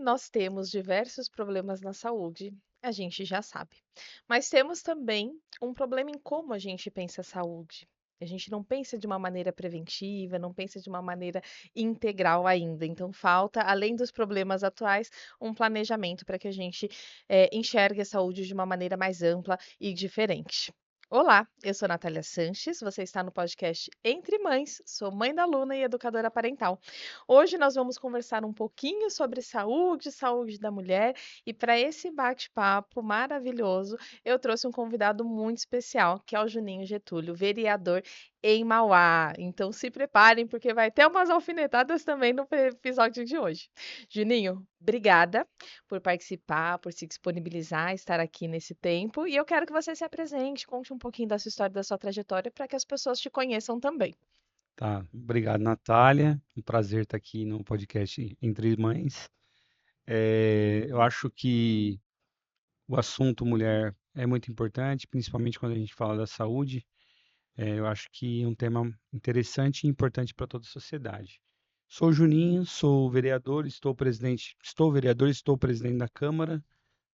nós temos diversos problemas na saúde, a gente já sabe. Mas temos também um problema em como a gente pensa a saúde. A gente não pensa de uma maneira preventiva, não pensa de uma maneira integral ainda. Então, falta, além dos problemas atuais, um planejamento para que a gente enxergue a saúde de uma maneira mais ampla e diferente. Olá, eu sou Natália Sanches, você está no podcast Entre Mães, sou mãe da Luna e educadora parental. Hoje nós vamos conversar um pouquinho sobre saúde, saúde da mulher, e para esse bate-papo maravilhoso, eu trouxe um convidado muito especial, que é o Juninho Getúlio, vereador em Mauá. Então se preparem, porque vai ter umas alfinetadas também no episódio de hoje. Juninho, obrigada por participar, por se disponibilizar, estar aqui nesse tempo, e eu quero que você se apresente, conte um pouquinho da sua história, da sua trajetória, para que as pessoas te conheçam também. Tá, obrigado, Natália. Um prazer estar aqui no podcast Entre Mães. Eu acho que o assunto mulher é muito importante, principalmente quando a gente fala da saúde. Eu acho que é um tema interessante e importante para toda a sociedade. Sou Juninho, sou vereador, estou presidente da Câmara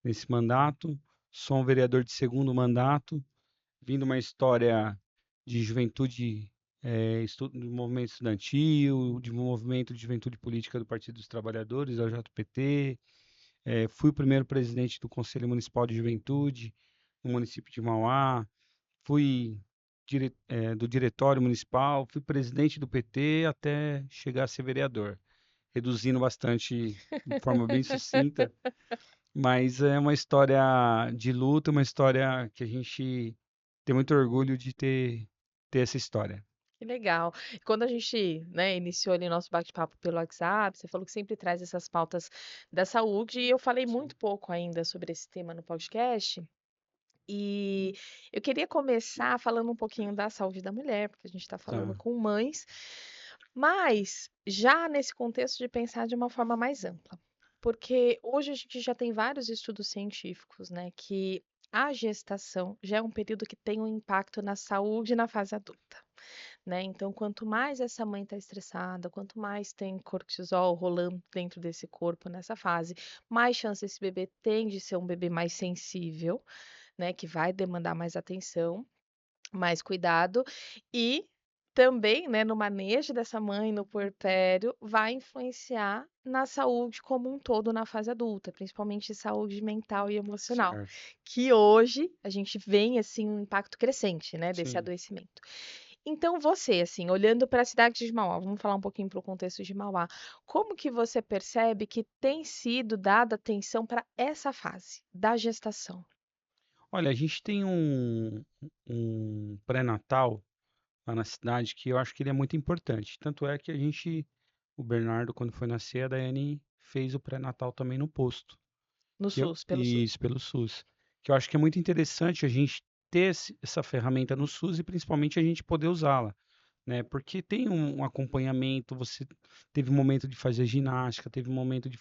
nesse mandato. Sou um vereador de segundo mandato, vindo uma história de juventude, do movimento estudantil, de um movimento de juventude política do Partido dos Trabalhadores, a JPT. Fui o primeiro presidente do Conselho Municipal de Juventude no município de Mauá. Fui do diretório municipal, fui presidente do PT até chegar a ser vereador, reduzindo bastante, de forma bem sucinta, mas é uma história de luta, uma história que a gente tem muito orgulho de ter essa história. Que legal. Quando a gente, né, iniciou ali o nosso bate-papo pelo WhatsApp, você falou que sempre traz essas pautas da saúde, e eu falei Sim. muito pouco ainda sobre esse tema no podcast. E eu queria começar falando um pouquinho da saúde da mulher, porque a gente está falando Tá, com mães, mas já nesse contexto de pensar de uma forma mais ampla. Porque hoje a gente já tem vários estudos científicos, né, que a gestação já é um período que tem um impacto na saúde na fase adulta, né? Então, quanto mais essa mãe está estressada, quanto mais tem cortisol rolando dentro desse corpo nessa fase, mais chance esse bebê tem de ser um bebê mais sensível, né? Que vai demandar mais atenção, mais cuidado e também, né, no manejo dessa mãe no puerpério, vai influenciar na saúde como um todo na fase adulta, principalmente saúde mental e emocional, certo. que hoje a gente vê assim um impacto crescente, né, desse Sim. adoecimento. Então você, assim, olhando para a cidade de Mauá, vamos falar um pouquinho para o contexto de Mauá, como que você percebe que tem sido dada atenção para essa fase da gestação? Olha, a gente tem um pré-natal lá na cidade que eu acho que ele é muito importante. Tanto é que o Bernardo, quando foi nascer, a Daiane fez o pré-natal também no posto, No SUS, pelo SUS. isso, pelo SUS. Que eu acho que é muito interessante a gente ter essa ferramenta no SUS e principalmente a gente poder usá-la, né? Porque tem um acompanhamento, você teve um momento de fazer ginástica, teve um momento de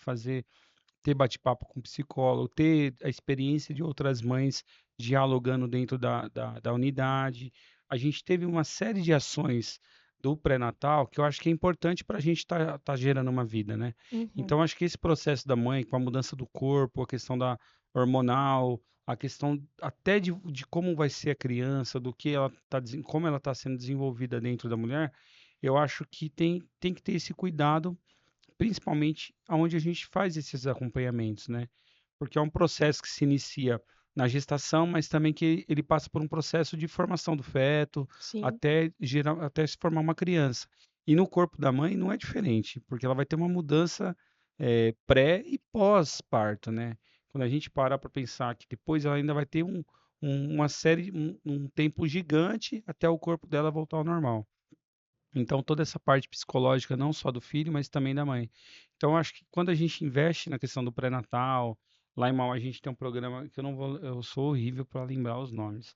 ter bate-papo com psicólogo, ter a experiência de outras mães dialogando dentro da unidade. A gente teve uma série de ações do pré-natal que eu acho que é importante para a gente estar gerando uma vida, né? Uhum. Então, acho que esse processo da mãe, com a mudança do corpo, a questão da hormonal, a questão até de como vai ser a criança, do que ela tá, como ela está sendo desenvolvida dentro da mulher, eu acho que tem que ter esse cuidado principalmente aonde a gente faz esses acompanhamentos, né? Porque é um processo que se inicia na gestação, mas também que ele passa por um processo de formação do feto, Sim. até se formar uma criança. E no corpo da mãe não é diferente, porque ela vai ter uma mudança pré e pós-parto, né? Quando a gente para para pensar que depois ela ainda vai ter uma série, um tempo gigante até o corpo dela voltar ao normal. Então, toda essa parte psicológica, não só do filho, mas também da mãe. Então, eu acho que quando a gente investe na questão do pré-natal, lá em Mauá a gente tem um programa que eu sou horrível para lembrar os nomes,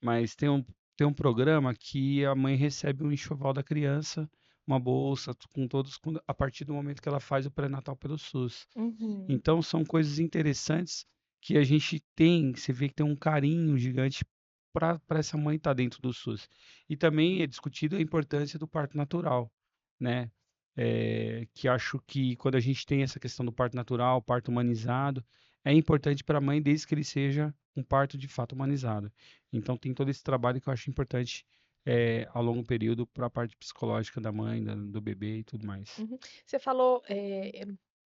mas tem um programa que a mãe recebe um enxoval da criança, uma bolsa com todos, a partir do momento que ela faz o pré-natal pelo SUS. Uhum. Então, são coisas interessantes que a gente tem, você vê que tem um carinho gigante para essa mãe estar dentro do SUS. E também é discutido a importância do parto natural, né? que acho que quando a gente tem essa questão do parto natural, parto humanizado, é importante para a mãe desde que ele seja um parto de fato humanizado. Então tem todo esse trabalho que eu acho importante ao longo período para a parte psicológica da mãe, do bebê e tudo mais. Uhum. Você falou,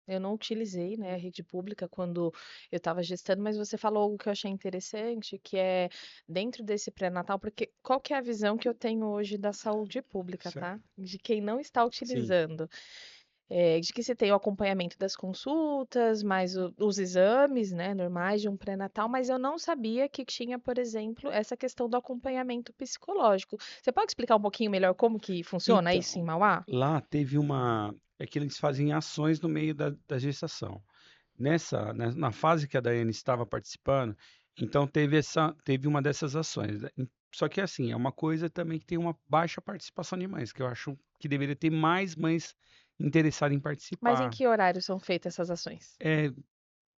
eu não utilizei, né, a rede pública quando eu estava gestando, mas você falou algo que eu achei interessante, que é dentro desse pré-natal, porque qual que é a visão que eu tenho hoje da saúde pública, Certo. tá? De quem não está Sim. utilizando. De que se tem o acompanhamento das consultas, mais os exames, né, normais de um pré-natal, mas eu não sabia que tinha, por exemplo, essa questão do acompanhamento psicológico. Você pode explicar um pouquinho melhor como que funciona isso em Então, Mauá? lá teve uma. É que eles fazem ações no meio da gestação. Na fase que a Daiane estava participando, então teve uma dessas ações. Só que assim, é uma coisa também que tem uma baixa participação de mães, que eu acho que deveria ter mais mães interessadas em Mas em participar. que horário são feitas essas ações? É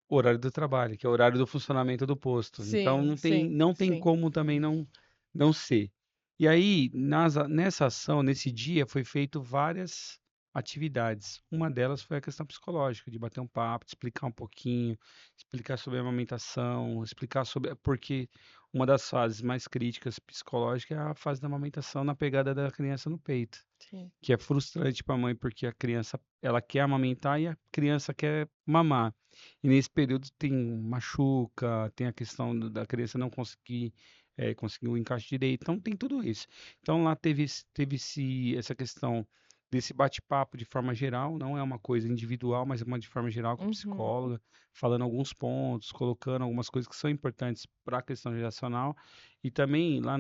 o horário do trabalho, que é o horário do funcionamento do posto. Então Sim, sim, não tem sim. como também não ser. E aí, nessa ação, nesse dia, foi feito várias atividades. Uma delas foi a questão psicológica, de bater um papo, de explicar um pouquinho, explicar sobre a amamentação, explicar sobre. Porque uma das fases mais críticas psicológicas é a fase da amamentação na pegada da criança no peito, Sim. que é frustrante para a mãe, porque a criança ela quer amamentar e a criança quer mamar. E nesse período tem machuca, tem a questão da criança não conseguir o encaixe direito. Então tem tudo isso. Então lá essa questão desse bate-papo de forma geral, não é uma coisa individual, mas é uma de forma geral com a Uhum, psicóloga, falando alguns pontos, colocando algumas coisas que são importantes para a questão geracional. E também lá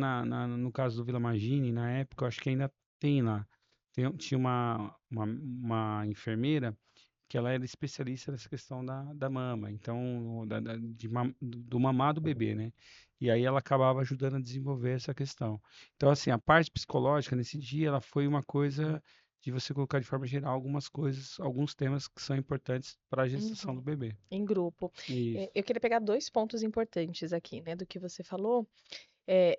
no caso do Vila Magine, na época, eu acho que ainda tem lá. Tinha uma enfermeira que ela era especialista nessa questão da mama, então, do mamar do bebê, né? E aí ela acabava ajudando a desenvolver essa questão. Então, assim, a parte psicológica nesse dia, ela foi uma coisa de você colocar de forma geral algumas coisas, alguns temas que são importantes para a gestação uhum. do bebê. Em grupo. Isso, Eu queria pegar dois pontos importantes aqui, né, do que você falou.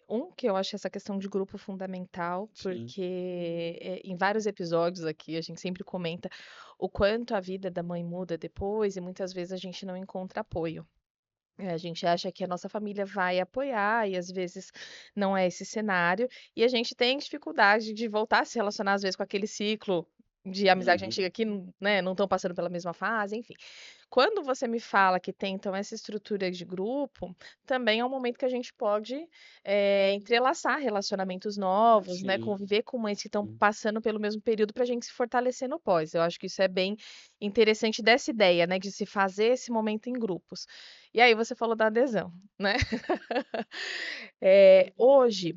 Um que eu acho essa questão de grupo fundamental, sim. porque em vários episódios aqui a gente sempre comenta o quanto a vida da mãe muda depois e muitas vezes a gente não encontra apoio. A gente acha que a nossa família vai apoiar e às vezes não é esse cenário, e a gente tem dificuldade de voltar a se relacionar às vezes com aquele ciclo de amizade Uhum. antiga que, né, não estão passando pela mesma fase, enfim. Quando você me fala que tem, então, essa estrutura de grupo, também é um momento que a gente pode, entrelaçar relacionamentos novos, né, Sim, conviver com mães que estão sim. passando pelo mesmo período para a gente se fortalecer no pós. Eu acho que isso é bem interessante dessa ideia, né, de se fazer esse momento em grupos. E aí você falou da adesão, né. Hoje,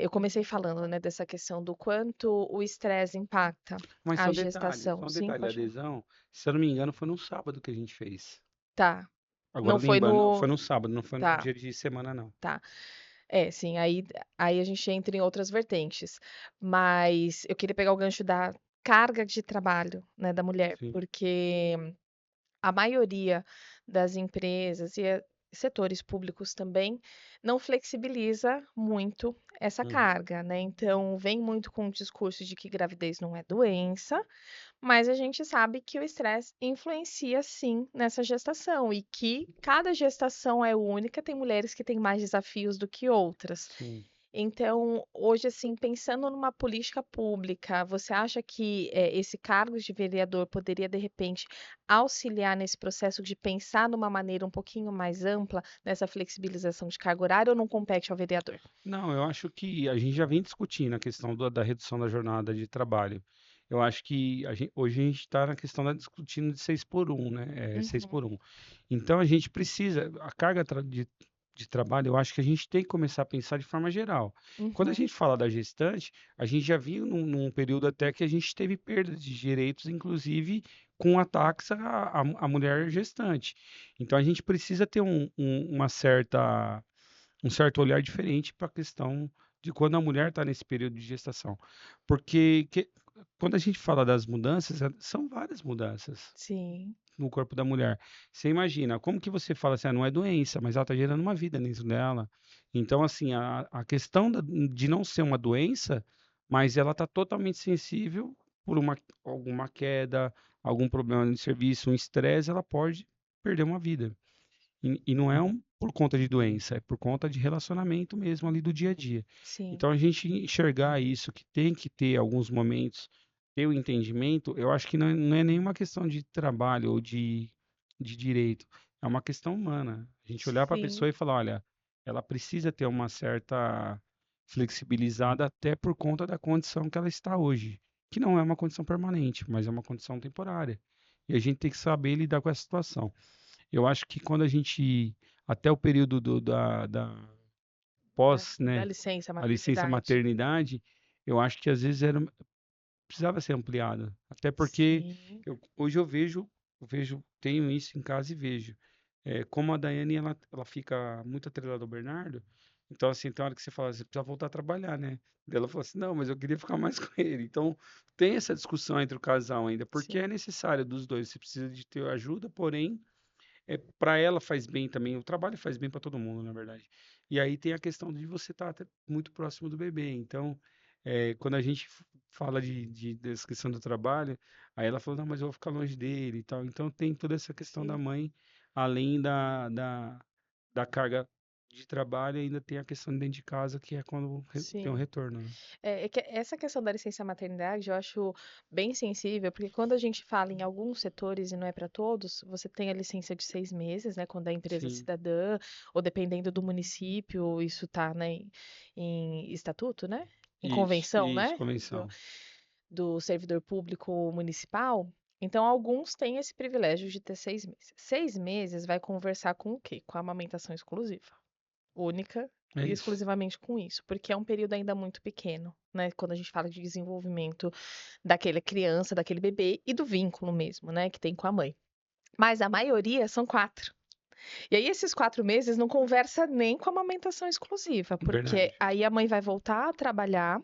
eu comecei falando, né, dessa questão do quanto o estresse impacta Mas a gestação. só um Sim, detalhe, a pode falar. adesão, se eu não me engano, foi no sábado que a gente fez. Tá, Agora não foi lembrando, no foi no sábado, não foi no tá. dia de semana, não. Tá. É, sim, aí a gente entra em outras vertentes. Mas eu queria pegar o gancho da carga de trabalho, né, da mulher, Sim. porque a maioria das empresas e setores públicos também não flexibiliza muito essa Uhum. carga, né? Então, vem muito com o discurso de que gravidez não é doença, mas a gente sabe que o estresse influencia sim nessa gestação e que cada gestação é única, tem mulheres que têm mais desafios do que outras. Sim. Então, hoje, assim, pensando numa política pública, você acha que esse cargo de vereador poderia, de repente, auxiliar nesse processo de pensar numa maneira um pouquinho mais ampla nessa flexibilização de carga horária ou não compete ao vereador? Não, eu acho que a gente já vem discutindo a questão da redução da jornada de trabalho. Eu acho que hoje a gente está na questão da discutindo de 6 por 1, né? É, 6 por Uhum, 1. Então a gente precisa, a carga de trabalho, eu acho que a gente tem que começar a pensar de forma geral. Quando a uhum, gente fala da gestante, a gente já viu num período até que a gente teve perda de direitos, inclusive com ataques à mulher gestante. Então a gente precisa ter um certo olhar diferente para a questão de quando a mulher está nesse período de gestação. Porque quando a gente fala das mudanças, são várias mudanças sim. no corpo da mulher. Você imagina, como que você fala assim, não é doença, mas ela está gerando uma vida dentro dela. Então, assim, a questão de não ser uma doença, mas ela está totalmente sensível por alguma queda, algum problema no serviço, um estresse, ela pode perder uma vida. E não é por conta de doença, é por conta de relacionamento mesmo ali do dia a dia. Sim, Então, a gente enxergar isso, que tem que ter alguns momentos, ter o entendimento, eu acho que não é nenhuma questão de trabalho ou de direito, é uma questão humana. A gente olhar para a sim, pessoa e falar, olha, ela precisa ter uma certa flexibilizada até por conta da condição que ela está hoje, que não é uma condição permanente, mas é uma condição temporária. E a gente tem que saber lidar com essa situação. Eu acho que quando a gente, até o período da pós, da né, licença a licença maternidade. maternidade, eu acho que às vezes precisava ser ampliada. Até porque Sim, hoje eu vejo, tenho isso em casa e vejo. Como a Daiane, ela fica muito atrelada ao Bernardo, então assim, tem hora que você fala, você precisa voltar a trabalhar, né? Daí ela falou assim, não, mas eu queria ficar mais com ele. Então, tem essa discussão entre o casal ainda, porque é sim, necessário dos dois, você precisa de ter ajuda, porém para ela faz bem também, o trabalho faz bem para todo mundo, na verdade. E aí tem a questão de você estar muito próximo do bebê. Então, quando a gente fala dessa questão do trabalho, aí ela falou, não, mas eu vou ficar longe dele e tal. Então tem toda essa questão da sim, mãe, além da carga de trabalho, ainda tem a questão de dentro de casa, que é quando tem um sim. retorno, né? É que essa questão da licença maternidade eu acho bem sensível, porque quando a gente fala em alguns setores e não é para todos, você tem a licença de 6 meses, né, quando é empresa Sim, cidadã, ou dependendo do município, isso tá, né, em estatuto, né? Em convenção, isso, né? Do, convenção. do servidor público municipal. Então, alguns têm esse privilégio de ter 6 meses. 6 meses vai conversar com o quê? Com a amamentação exclusiva única É e isso. exclusivamente com isso, porque é um período ainda muito pequeno, né? Quando a gente fala de desenvolvimento daquela criança, daquele bebê e do vínculo mesmo, né? Que tem com a mãe. Mas a maioria são 4. E aí, esses 4 meses não conversa nem com a amamentação exclusiva, porque Verdade. aí a mãe vai voltar a trabalhar.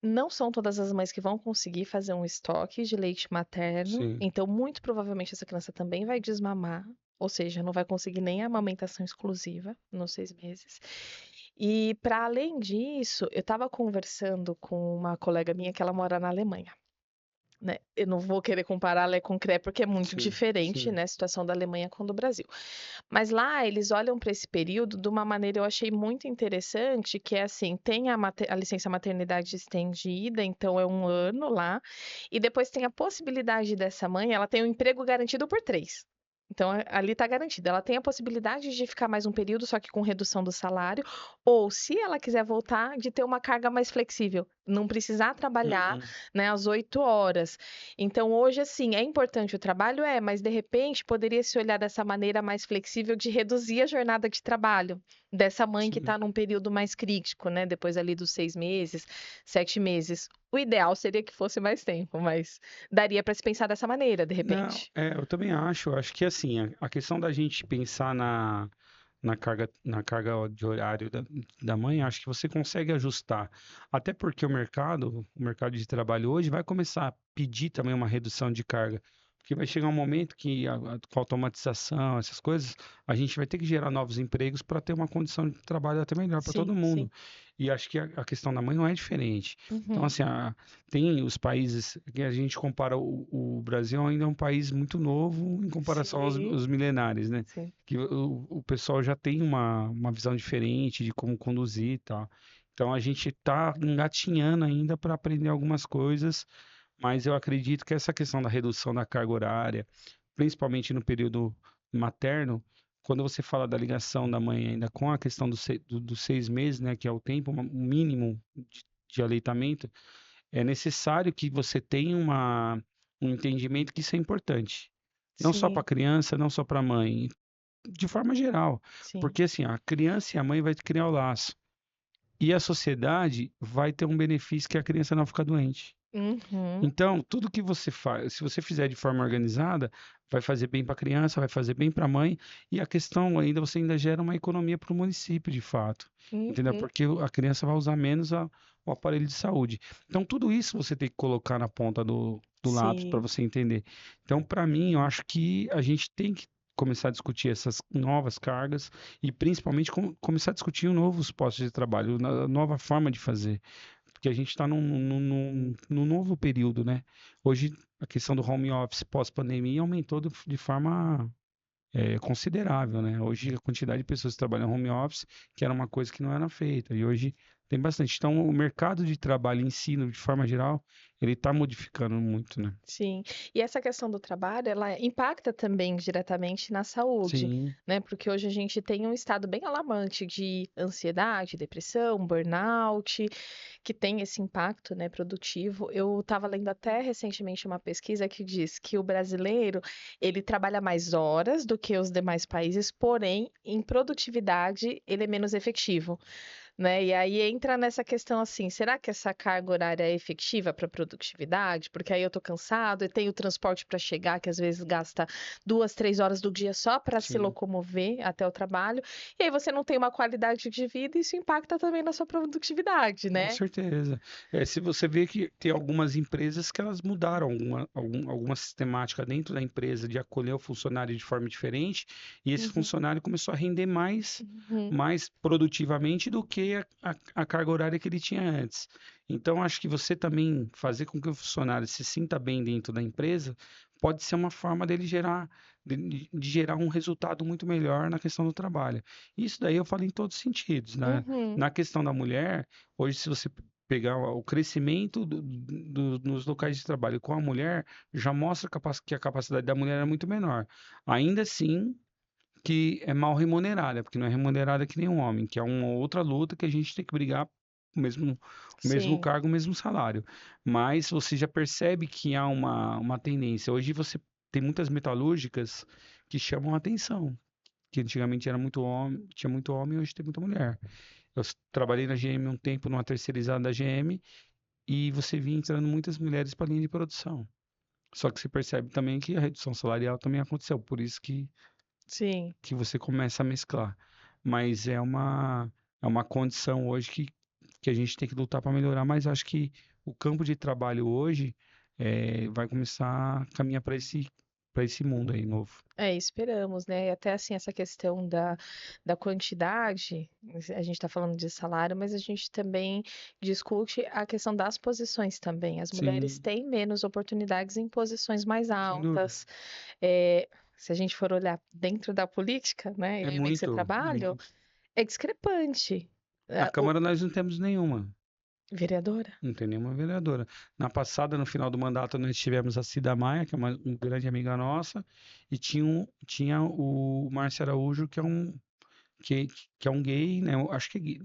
Não são todas as mães que vão conseguir fazer um estoque de leite materno, Sim, então, muito provavelmente, essa criança também vai desmamar, ou seja, não vai conseguir nem a amamentação exclusiva nos 6 meses. E, para além disso, eu estava conversando com uma colega minha que ela mora na Alemanha, né? Eu não vou querer comparar Lé com Cré porque é muito sim, diferente, sim. né, a situação da Alemanha com a do Brasil. Mas lá eles olham para esse período de uma maneira eu achei muito interessante, que é assim, tem a licença maternidade estendida, então é 1 ano lá, e depois tem a possibilidade dessa mãe, ela tem um emprego garantido por 3. Então, ali está garantido. Ela tem a possibilidade de ficar mais um período, só que com redução do salário, ou se ela quiser voltar, de ter uma carga mais flexível, não precisar trabalhar, Uhum. né, às 8 horas. Então, hoje, assim, é importante o trabalho? É, mas de repente poderia se olhar dessa maneira mais flexível de reduzir a jornada de trabalho dessa mãe que Sim. está num período mais crítico, né? Depois ali dos 6 meses, 7 meses. O ideal seria que fosse mais tempo, mas daria para se pensar dessa maneira, de Não, repente. eu também acho. Eu acho que assim, a questão da gente pensar na carga de horário da mãe, acho que você consegue ajustar. Até porque o mercado de trabalho hoje vai começar a pedir também uma redução de carga. Porque vai chegar um momento que com a automatização, essas coisas, a gente vai ter que gerar novos empregos para ter uma condição de trabalho até melhor para todo Sim, sim. mundo. E acho que a questão da mãe não é diferente. Então, Uhum. assim, tem os países que a gente compara, o Brasil ainda é um país muito novo em comparação aos, Sim, aos milenares, né? sim. Que o pessoal já tem uma visão diferente de como conduzir e tal. Então a gente está engatinhando ainda para aprender algumas coisas, mas eu acredito que essa questão da redução da carga horária, principalmente no período materno, quando você fala da ligação da mãe ainda com a questão dos 6 meses, né, que é o tempo mínimo de aleitamento, é necessário que você tenha um entendimento que isso é importante. Não só para a Sim, criança, não só para a mãe, de forma geral. sim. Porque assim, a criança e a mãe vai criar o laço. E a sociedade vai ter um benefício que é a criança não ficar doente. Uhum. Então, tudo que você faz, se você fizer de forma organizada, vai fazer bem para a criança, vai fazer bem para a mãe, e a questão ainda, você ainda gera uma economia para o município, de fato. Entendeu? Uhum. Porque a criança vai usar menos o aparelho de saúde. Então, tudo isso você tem que colocar na ponta do lápis para Sim, você entender. Então, para mim, eu acho que a gente tem que começar a discutir essas novas cargas e principalmente começar a discutir novos postos de trabalho, nova forma de fazer. porque a gente está num novo período, né? Hoje, a questão do home office pós-pandemia aumentou de forma considerável, né? Hoje, a quantidade de pessoas que trabalham home office, que era uma coisa que não era feita, e hoje tem bastante. Então, o mercado de trabalho em si, de forma geral, ele está modificando muito, né? Sim, e essa questão do trabalho, ela impacta também diretamente na saúde, Sim, né? Porque hoje a gente tem um estado bem alarmante de ansiedade, depressão, burnout, que tem esse impacto, né, produtivo. Eu estava lendo até recentemente uma pesquisa que diz que o brasileiro, ele trabalha mais horas do que os demais países, porém, em produtividade, ele é menos efetivo. Né? E aí entra nessa questão assim, será que essa carga horária é efetiva para produtividade? Porque aí eu tô cansado e tenho transporte para chegar, que às vezes gasta 2, 3 horas do dia só para se sim. locomover até o trabalho, e aí você não tem uma qualidade de vida, e isso impacta também na sua produtividade, Com né? certeza. Se você vê que tem algumas empresas que elas mudaram alguma sistemática dentro da empresa de acolher o funcionário de forma diferente, e esse Uhum, funcionário começou a render mais, uhum, mais produtivamente do que a carga horária que ele tinha antes. Então, acho que você também fazer com que o funcionário se sinta bem dentro da empresa pode ser uma forma dele gerar, de gerar um resultado muito melhor na questão do trabalho. Isso daí eu falo em todos os sentidos, né? uhum. Na questão da mulher. Hoje, se você pegar o crescimento nos locais de trabalho com a mulher, já mostra que a capacidade da mulher é muito menor. Ainda assim, que é mal remunerada, porque não é remunerada que nem um homem, que é uma outra luta que a gente tem que brigar o mesmo Sim, cargo, o mesmo salário. Mas você já percebe que há uma tendência. Hoje você tem muitas metalúrgicas que chamam a atenção, que antigamente era muito homem, tinha muito homem, hoje tem muita mulher. Trabalhei na GM um tempo, numa terceirizada da GM, e você via entrando muitas mulheres para a linha de produção. Só que você percebe também que a redução salarial também aconteceu, por isso sim. que você começa a mesclar. Mas é uma condição hoje que a gente tem que lutar para melhorar, mas acho que o campo de trabalho hoje vai começar a caminhar para esse mundo aí novo. É, esperamos, né? E até assim, essa questão da quantidade, a gente está falando de salário, mas a gente também discute a questão das posições também. As mulheres Sim, têm menos oportunidades em posições mais sem dúvida. altas. É, se a gente for olhar dentro da política, né? É Eu bem que você muito, trabalha, muito. é discrepante. Na O Câmara nós não temos nenhuma. vereadora? Não tem nenhuma vereadora. Na passada, no final do mandato, nós tivemos a Cida Maia, que é uma grande amiga nossa, e tinha o Márcio Araújo, que, que é um gay, né? Eu acho que é gay.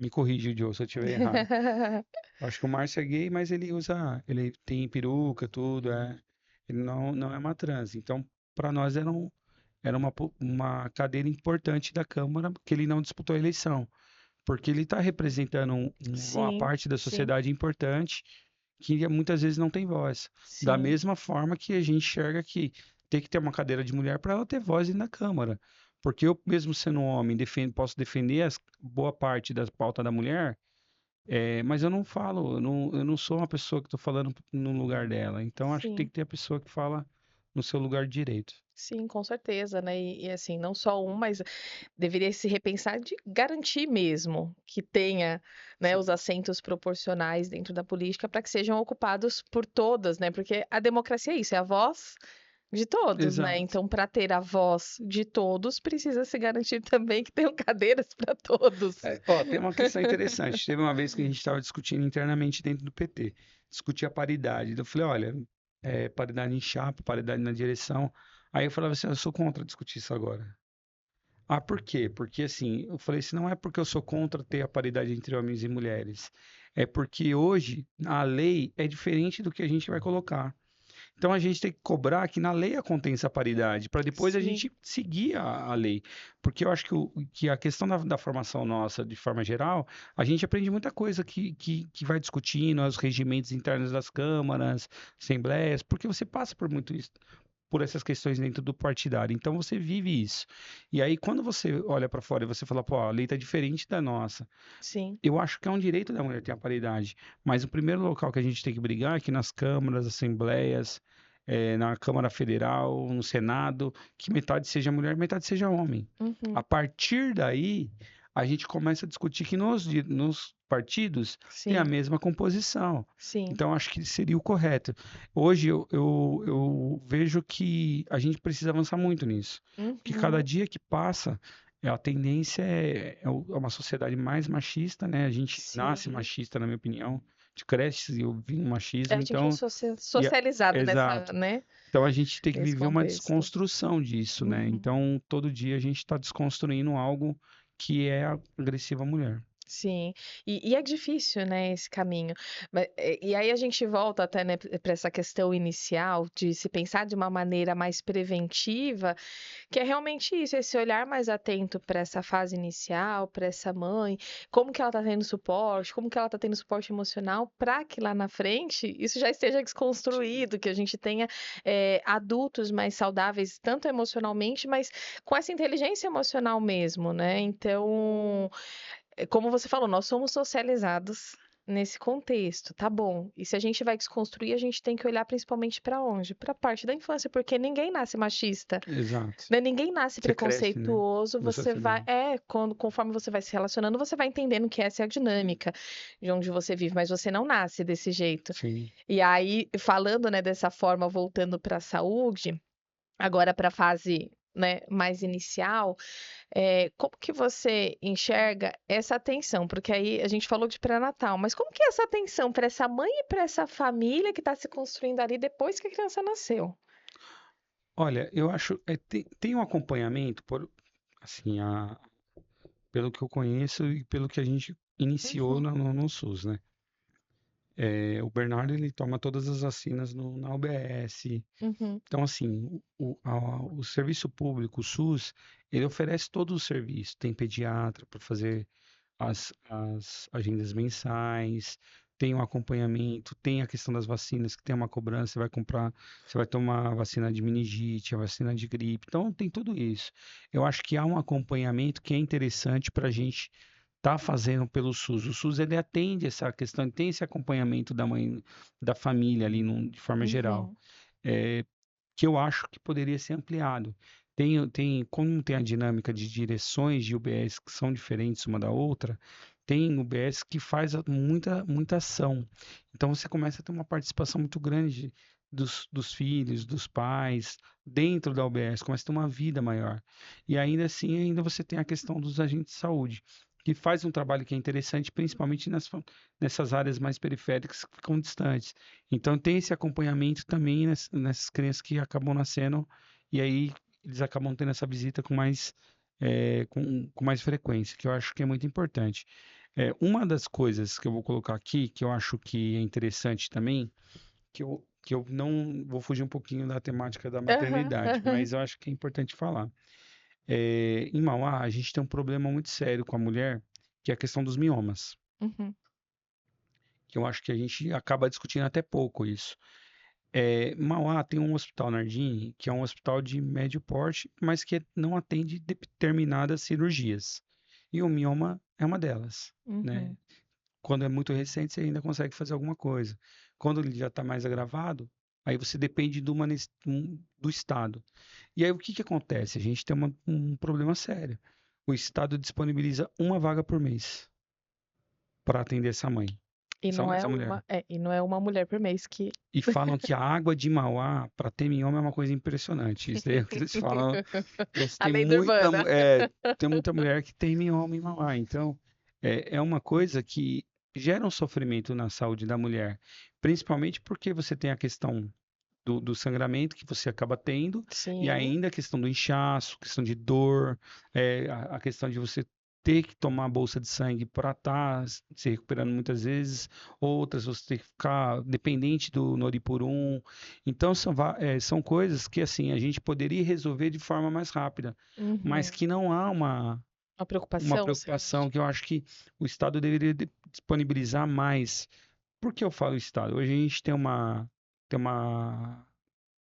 Me corrige, Joe, se eu estiver errado. Eu acho que o Márcio é gay, mas ele tem peruca, tudo, ele não é uma trans. Então, para nós era uma cadeira importante da Câmara, que ele não disputou a eleição porque ele está representando uma Sim, parte da sim, sociedade importante que muitas vezes não tem voz. Da sim, mesma forma que a gente enxerga que tem que ter uma cadeira de mulher para ela ter voz na Câmara. Porque eu, mesmo sendo um homem, posso defender boa parte das pautas da mulher, mas eu não falo, eu não sou uma pessoa que estou falando no lugar dela. Então, acho que tem sim. que ter a pessoa que fala no seu lugar de direito. Sim, com certeza, né? E assim, não só um, mas deveria se repensar de garantir mesmo que tenha, né, os Sim. assentos proporcionais dentro da política para que sejam ocupados por todas, né? Porque a democracia é isso, é a voz de todos, né? Exato. Então, para ter a voz de todos, precisa se garantir também que tenham cadeiras para todos. Ó, tem uma questão interessante. Teve uma vez que a gente estava discutindo internamente dentro do PT, discutir a paridade. Eu falei, olha, paridade em chapa, paridade na direção. Aí eu falava assim, eu sou contra discutir isso agora. Ah, por quê? Porque assim, eu falei assim, não é porque eu sou contra ter a paridade entre homens e mulheres. É porque hoje a lei é diferente do que a gente vai colocar. Então a gente tem que cobrar que na lei aconteça a paridade, para depois a Sim, gente seguir a lei. Porque eu acho que a questão da formação nossa, de forma geral, a gente aprende muita coisa que vai discutindo, os regimentos internos das câmaras, assembleias, porque você passa por muito isso. Por essas questões dentro do partidário. Então você vive isso. E aí, quando você olha para fora e você fala, pô, a lei tá diferente da nossa, sim. eu acho que é um direito da mulher ter a paridade, mas o primeiro local que a gente tem que brigar é aqui nas câmaras, assembleias, na Câmara Federal, no Senado, que metade seja mulher, metade seja homem. A Uhum. partir daí, a gente começa a discutir que partidos têm a Sim, mesma composição. sim. Então, acho que seria o correto. Hoje eu vejo que a gente precisa avançar muito nisso. Porque cada Uhum. dia que passa, a tendência é uma sociedade mais machista, né? A gente nasce Sim. machista, na minha opinião. A gente cresce ouvindo machismo, A gente é então. socializado nessa, Exato. né, Então a gente tem que nesse viver uma contexto. desconstrução disso, né? Uhum. Então todo dia a gente está desconstruindo algo que é agressivo à mulher. Sim, e é difícil, né, esse caminho. E aí a gente volta até, né, para essa questão inicial de se pensar de uma maneira mais preventiva, que é realmente isso, esse olhar mais atento para essa fase inicial, para essa mãe, como que ela está tendo suporte, como que ela está tendo suporte emocional, para que lá na frente isso já esteja desconstruído, que a gente tenha adultos mais saudáveis, tanto emocionalmente, mas com essa inteligência emocional mesmo, né? Então, como você falou, nós somos socializados nesse contexto, tá bom. E se a gente vai desconstruir, a gente tem que olhar principalmente para onde? Para a parte da infância, porque ninguém nasce machista, Exato. né? Ninguém nasce Você cresce, né? preconceituoso. Você Você vai, acelera. conforme você vai se relacionando, você vai entendendo que essa é a dinâmica de onde você vive, mas você não nasce desse jeito. Sim. E aí, falando, né, dessa forma, voltando para a saúde, agora para a fase, né, mais inicial, como que você enxerga essa atenção? Porque aí a gente falou de pré-natal, mas como que é essa atenção para essa mãe e para essa família que está se construindo ali depois que a criança nasceu? Olha, eu acho tem um acompanhamento assim, pelo que eu conheço e pelo que a gente iniciou Uhum, no SUS, né? O Bernardo ele toma todas as vacinas na UBS. uhum, Então, assim, o serviço público, o SUS, ele oferece todo o serviço. Tem pediatra para fazer as agendas mensais, tem um acompanhamento, tem a questão das vacinas, que tem uma cobrança, você vai comprar, você vai tomar a vacina de meningite, a vacina de gripe. Então, tem tudo isso. Eu acho que há um acompanhamento que é interessante para a gente estar fazendo pelo SUS. O SUS, ele atende essa questão, tem esse acompanhamento da mãe, da família ali, de forma geral. uhum, É, que eu acho que poderia ser ampliado. Como tem a dinâmica de direções de UBS que são diferentes uma da outra, tem UBS que faz muita ação. Então você começa a ter uma participação muito grande dos filhos, dos pais, dentro da UBS, começa a ter uma vida maior. E ainda assim, ainda você tem a questão dos agentes de saúde, que faz um trabalho que é interessante, principalmente nessas áreas mais periféricas que ficam distantes. Então tem esse acompanhamento também nessas crianças que acabam nascendo e aí eles acabam tendo essa visita com mais frequência, que eu acho que é muito importante. Uma das coisas que eu vou colocar aqui, que eu acho que é interessante também, que eu não vou fugir um pouquinho da temática da aham, maternidade, aham, mas eu acho que é importante falar. Em Mauá, a gente tem um problema muito sério com a mulher, que é a questão dos miomas, uhum, que eu acho que a gente acaba discutindo até pouco isso. Mauá tem um hospital Nardim, que é um hospital de médio porte, mas que não atende determinadas cirurgias. E o mioma é uma delas, né? uhum, Quando é muito recente, você ainda consegue fazer alguma coisa. Quando ele já está mais agravado, aí você depende do Estado. E aí o que que acontece? A gente tem um problema sério. O Estado disponibiliza uma vaga por mês para atender essa mãe, E essa, não é essa mulher. uma mulher por mês que. E falam que a água de Mauá para ter mioma é uma coisa impressionante. Isso daí é o que eles falam. A lenda urbana. Tem muita mulher que tem mioma em Mauá. Então, é uma coisa que gera um sofrimento na saúde da mulher. Principalmente porque você tem a questão do sangramento que você acaba tendo, e Sim. ainda a questão do inchaço, questão de dor, a questão de você ter que tomar a bolsa de sangue para estar se recuperando muitas vezes, outras você ter que ficar dependente do Noripurum. Então são coisas que assim a gente poderia resolver de forma mais rápida, mas Uhum. que não há Uma uma preocupação, você preocupação acha? que eu acho que o Estado deveria disponibilizar mais. Por que eu falo Estado? Hoje a gente tem uma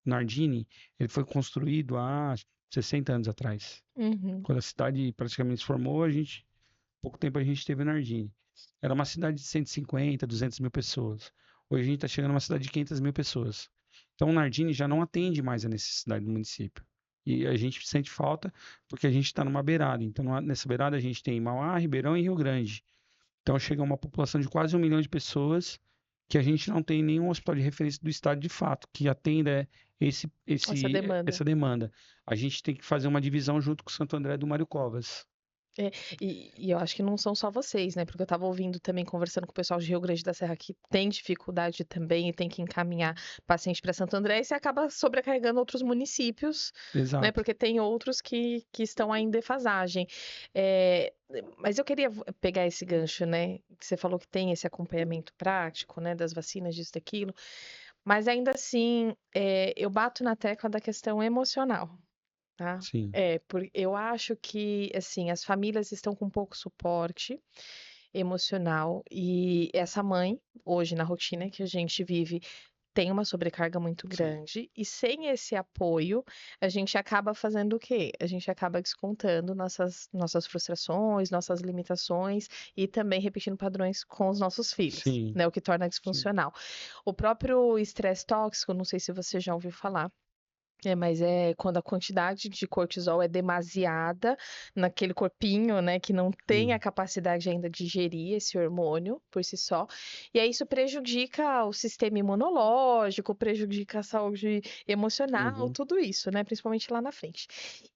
Nardini, ele foi construído há 60 anos atrás. Uhum. Quando a cidade praticamente se formou, pouco tempo a gente teve Nardini. Era uma cidade de 150, 200 mil pessoas. Hoje a gente está chegando a uma cidade de 500 mil pessoas. Então o Nardini já não atende mais a necessidade do município. E a gente sente falta porque a gente está numa beirada. Então nessa beirada a gente tem Mauá, Ribeirão e Rio Grande. Então chega a uma população de quase 1 milhão de pessoas que a gente não tem nenhum hospital de referência do estado de fato, que atenda Essa demanda. essa demanda. A gente tem que fazer uma divisão junto com o Santo André do Mário Covas. É, e eu acho que não são só vocês, né? Porque eu estava ouvindo também, conversando com o pessoal de Rio Grande da Serra que tem dificuldade também e tem que encaminhar paciente para Santo André, e você acaba sobrecarregando outros municípios, né? Exato. Porque tem outros que estão aí em defasagem. É, mas eu queria pegar esse gancho, né? Que você falou que tem esse acompanhamento prático, né? Das vacinas, disso, daquilo. Mas ainda assim, eu bato na tecla da questão emocional. Tá? Sim, Eu acho que, assim, as famílias estão com pouco suporte emocional e essa mãe, hoje na rotina que a gente vive, tem uma sobrecarga muito sim, grande e sem esse apoio, a gente acaba fazendo o quê? A gente acaba descontando nossas frustrações, nossas limitações e também repetindo padrões com os nossos filhos, sim, né? O que torna sim. disfuncional. O próprio estresse tóxico, não sei se você já ouviu falar. Mas é quando a quantidade de cortisol é demasiada naquele corpinho, né, que não tem a Hum. capacidade ainda de gerir esse hormônio por si só. E aí isso prejudica o sistema imunológico, prejudica a saúde emocional, Uhum. tudo isso, né, principalmente lá na frente.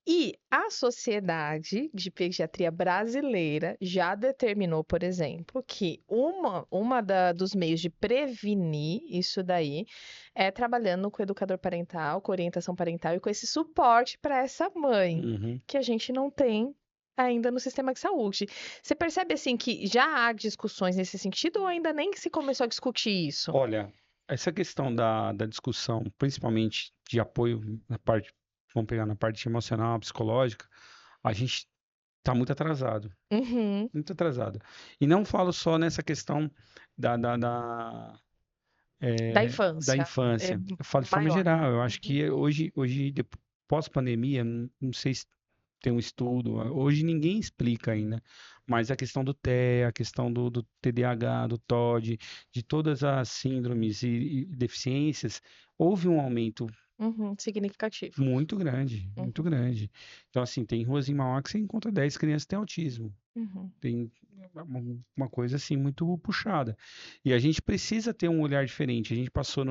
E a Sociedade de Pediatria Brasileira já determinou, por exemplo, que dos meios de prevenir isso daí é trabalhando com o educador parental, com orientação parental e com esse suporte para essa mãe, Uhum. que a gente não tem ainda no sistema de saúde. Você percebe assim que já há discussões nesse sentido ou ainda nem se começou a discutir isso? Olha, essa questão da discussão, principalmente de apoio na parte, vamos pegar na parte emocional, psicológica, a gente está muito atrasado, Uhum, muito atrasado. E não falo só nessa questão da, da, da, da da infância, é infância. Eu falo de forma maior. geral. Eu acho Uhum, que hoje pós-pandemia, não sei se tem um estudo, hoje ninguém explica ainda, mas a questão do TEA, a questão do TDAH, do TOD, de todas as síndromes e deficiências, houve um aumento uhum, significativo. muito grande, muito Uhum, grande. Então, assim, tem ruas em Mauá que você encontra 10 crianças que têm autismo. uhum, Tem uma coisa assim muito puxada. E a gente precisa ter um olhar diferente. A gente passou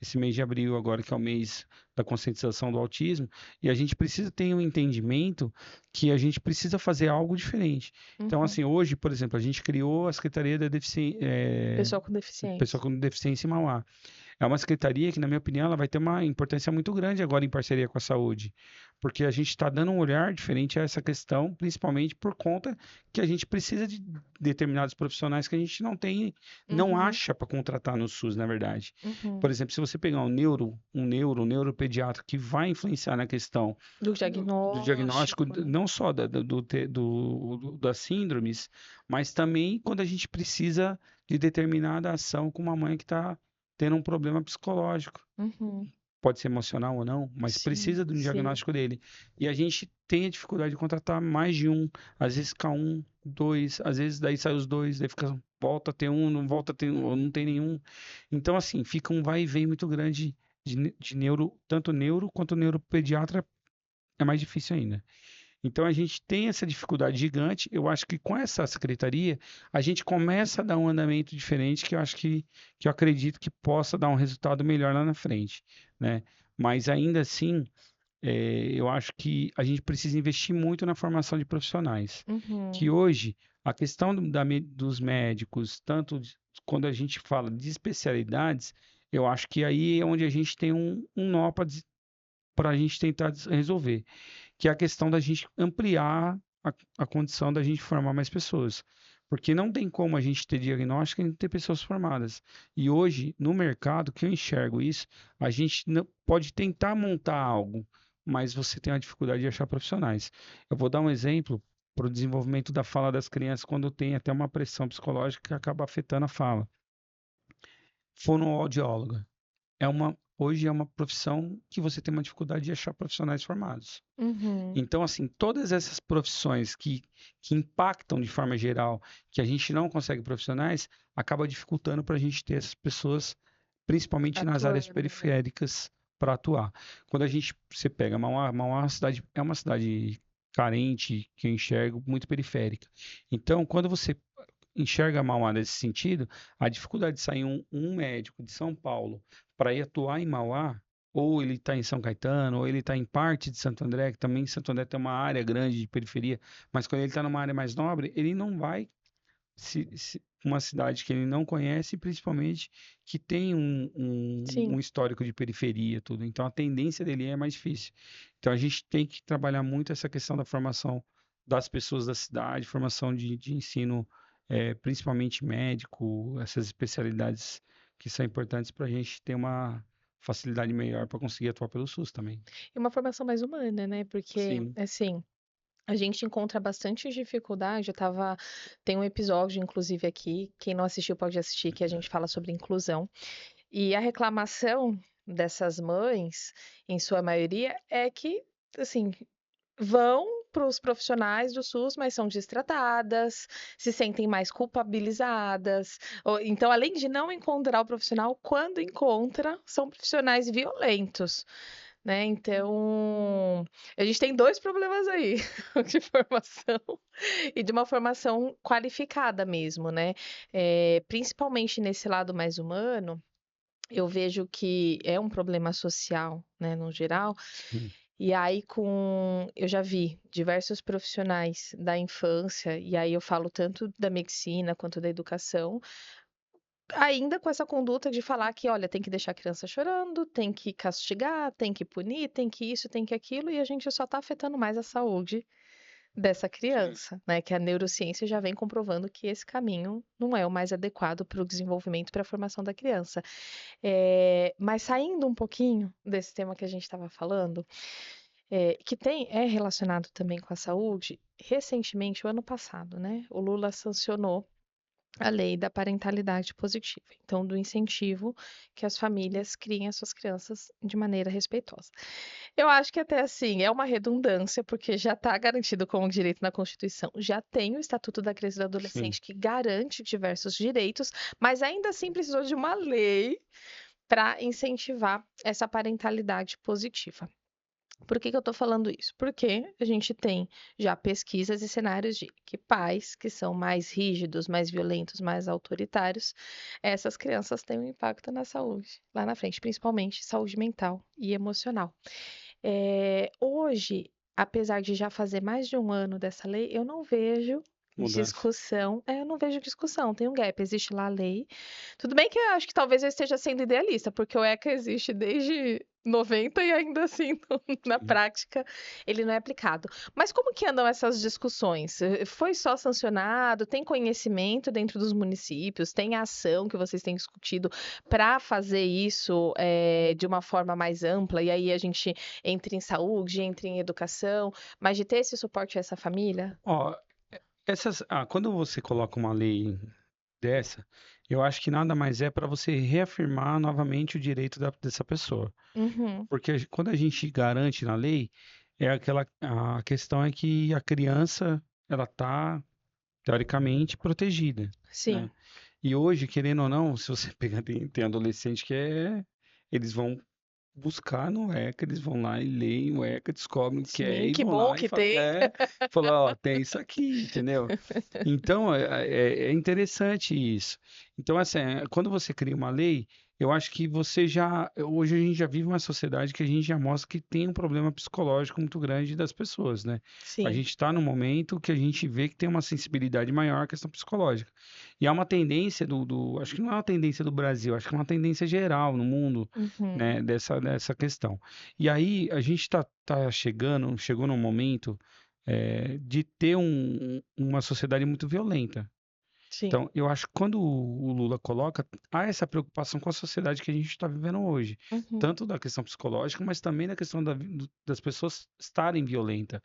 esse mês de abril agora, que é o mês da conscientização do autismo, e a gente precisa ter um entendimento que a gente precisa fazer algo diferente. Então, uhum. assim, hoje, por exemplo, a gente criou a Secretaria da Pessoa com Pessoa deficiência. com Deficiência em Mauá. É uma secretaria que, na minha opinião, ela vai ter uma importância muito grande agora em parceria com a saúde, porque a gente está dando um olhar diferente a essa questão, principalmente por conta que a gente precisa de determinados profissionais que a gente não tem, não Uhum, acha para contratar no SUS, na verdade. uhum. Por exemplo, se você pegar um neuropediatra que vai influenciar na questão Do do diagnóstico, diagnóstico, né? não só das síndromes, mas também quando a gente precisa de determinada ação com uma mãe que está tendo um problema psicológico. Uhum. Pode ser emocional ou não, mas Sim, precisa de um sim. diagnóstico dele. E a gente tem a dificuldade de contratar mais de um, às vezes fica um, dois, às vezes daí sai os dois, daí fica, volta a ter um, não volta a ter um, ou não tem nenhum. Então, assim, fica um vai e vem muito grande de neuro, tanto neuro quanto neuropediatra é mais difícil ainda. Então a gente tem essa dificuldade gigante. Eu acho que com essa secretaria a gente começa a dar um andamento diferente que eu acho que eu acredito que possa dar um resultado melhor lá na frente, né? Mas ainda assim, eu acho que a gente precisa investir muito na formação de profissionais. Que Uhum. hoje a questão dos médicos, quando a gente fala de especialidades, eu acho que aí é onde a gente tem um nó para a gente tentar resolver, que é a questão da gente ampliar a condição da gente formar mais pessoas. Porque não tem como a gente ter diagnóstico e não ter pessoas formadas. E hoje, no mercado, que eu enxergo isso, a gente não, pode tentar montar algo, mas você tem a dificuldade de achar profissionais. Eu vou dar um exemplo para o desenvolvimento da fala das crianças quando tem até uma pressão psicológica que acaba afetando a fala. Fonoaudióloga. Hoje é uma profissão que você tem uma dificuldade de achar profissionais formados. Uhum. Então, assim, todas essas profissões que impactam de forma geral, que a gente não consegue profissionais, acaba dificultando para a gente ter essas pessoas, principalmente nas áreas Atuando, né? periféricas, para atuar. Quando você pega Mauá é uma cidade carente, que eu enxergo, muito periférica. Então, quando você enxerga Mauá nesse sentido, a dificuldade de sair um médico de São Paulo para ir atuar em Mauá, ou ele está em São Caetano, ou ele está em parte de Santo André, que também Santo André tem uma área grande de periferia, mas quando ele está numa área mais nobre, ele não vai uma cidade que ele não conhece, principalmente que tem um Sim. histórico de periferia, tudo. Então a tendência dele é mais difícil. Então a gente tem que trabalhar muito essa questão da formação das pessoas da cidade, formação de ensino, principalmente médico, essas especialidades que são importantes para a gente ter uma facilidade melhor para conseguir atuar pelo SUS também. E uma formação mais humana, né? Porque, Sim, assim, a gente encontra bastante dificuldade. Tem um episódio, inclusive, aqui, quem não assistiu pode assistir, que a gente fala sobre inclusão. E a reclamação dessas mães, em sua maioria, é que, assim, vão para os profissionais do SUS, mas são destratadas, se sentem mais culpabilizadas. Então, além de não encontrar o profissional, quando encontra, são profissionais violentos, né? Então, a gente tem dois problemas aí, de formação e de uma formação qualificada mesmo, né? Principalmente nesse lado mais humano, eu vejo que é um problema social, né, no geral. sim, E aí eu já vi diversos profissionais da infância, e aí eu falo tanto da medicina quanto da educação, ainda com essa conduta de falar que, olha, tem que deixar a criança chorando, tem que castigar, tem que punir, tem que isso, tem que aquilo, e a gente só está afetando mais a saúde dessa sim. criança, né? Que a neurociência já vem comprovando que esse caminho não é o mais adequado para o desenvolvimento e para a formação da criança. Mas saindo um pouquinho desse tema que a gente estava falando, é relacionado também com a saúde, recentemente, o ano passado, né? O Lula sancionou a lei da parentalidade positiva, então do incentivo que as famílias criem as suas crianças de maneira respeitosa. Eu acho que até assim é uma redundância, porque já está garantido como direito na Constituição, já tem o Estatuto da Criança e do Sim. Adolescente que garante diversos direitos, mas ainda assim precisou de uma lei para incentivar essa parentalidade positiva. Por que que eu estou falando isso? Porque a gente tem já pesquisas e cenários de que pais que são mais rígidos, mais violentos, mais autoritários, essas crianças têm um impacto na saúde lá na frente, principalmente saúde mental e emocional. Hoje, apesar de já fazer mais de um ano dessa lei, eu não vejo Mudança. discussão. Eu não vejo discussão, tem um gap, existe lá a lei. Tudo bem que eu acho que talvez eu esteja sendo idealista, porque o ECA existe desde 90 e ainda assim, na Sim. prática, ele não é aplicado. Mas como que andam essas discussões? Foi só sancionado? Tem conhecimento dentro dos municípios? Tem ação que vocês têm discutido para fazer isso de uma forma mais ampla? E aí a gente entra em saúde, entra em educação, mas de ter esse suporte a essa família? Ó, quando você coloca uma lei dessa, eu acho que nada mais é para você reafirmar novamente o direito dessa pessoa. Uhum, Porque quando a gente garante na lei, a questão é que a criança, ela está teoricamente protegida, sim, né? E hoje, querendo ou não, se você pegar, tem adolescente eles vão buscar no ECA, eles vão lá e leem o ECA, descobrem o que é sim, e que vão bom lá e que falam, tem. ó, tem isso aqui, entendeu? Então, é interessante isso. Então, assim, quando você cria uma lei, eu acho que hoje a gente já vive uma sociedade que a gente já mostra que tem um problema psicológico muito grande das pessoas, né? A Sim, gente está num momento que a gente vê que tem uma sensibilidade maior à questão psicológica. E há uma tendência acho que não é uma tendência do Brasil, acho que é uma tendência geral no mundo, uhum, né, dessa questão. E aí a gente chegou num momento de ter uma sociedade muito violenta. sim, Então, eu acho que quando o Lula coloca, há essa preocupação com a sociedade que a gente está vivendo hoje, uhum, tanto da questão psicológica, mas também da questão das pessoas estarem violentas.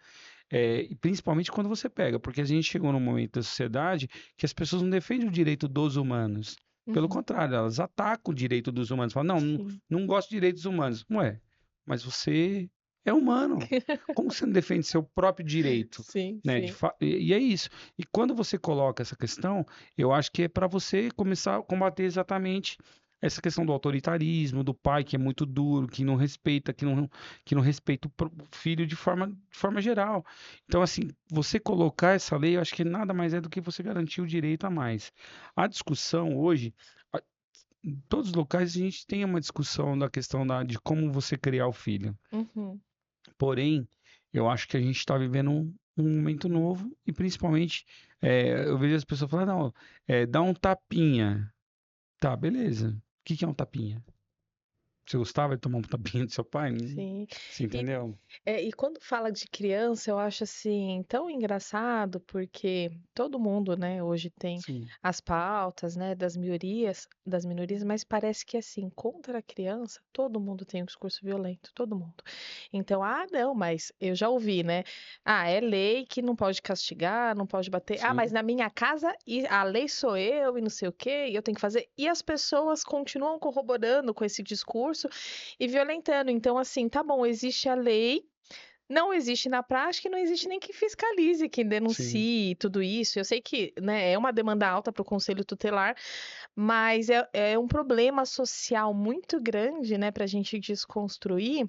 E principalmente quando você pega, porque a gente chegou num momento da sociedade que as pessoas não defendem o direito dos humanos. Pelo uhum, contrário, elas atacam o direito dos humanos. Falam, não, não, sim, não gosto de direitos humanos. Ué, mas você é humano. Como você não defende seu próprio direito? sim, Né? sim, E é isso. E quando você coloca essa questão, eu acho que é para você começar a combater exatamente essa questão do autoritarismo, do pai que é muito duro, que não respeita, que não respeita o filho de forma geral. Então, assim, você colocar essa lei, eu acho que nada mais é do que você garantir o direito a mais. A discussão hoje, a- em todos os locais, a gente tem uma discussão da questão de como você criar o filho. Uhum. Porém, eu acho que a gente está vivendo um momento novo e principalmente eu vejo as pessoas falando, não, dá um tapinha. Tá, beleza. O que que é um tapinha? Você gostava de tomar um tapinha do seu pai? Sim. Você E entendeu? e quando fala de criança, eu acho assim tão engraçado, porque todo mundo, né, hoje tem Sim, as pautas, né, das minorias, mas parece que assim, contra a criança, todo mundo tem um discurso violento, todo mundo. Então, ah, não, mas eu já ouvi, né? Ah, é lei que não pode castigar, não pode bater. Ah, mas sim, na minha casa e a lei sou eu e não sei o quê, e eu tenho que fazer. E as pessoas continuam corroborando com esse discurso e violentando. Então, assim, tá bom, existe a lei, não existe na prática e não existe nem quem fiscalize, quem sim, denuncie tudo isso. Eu sei que, né, é uma demanda alta para o Conselho Tutelar, mas é um problema social muito grande, né, para a gente desconstruir,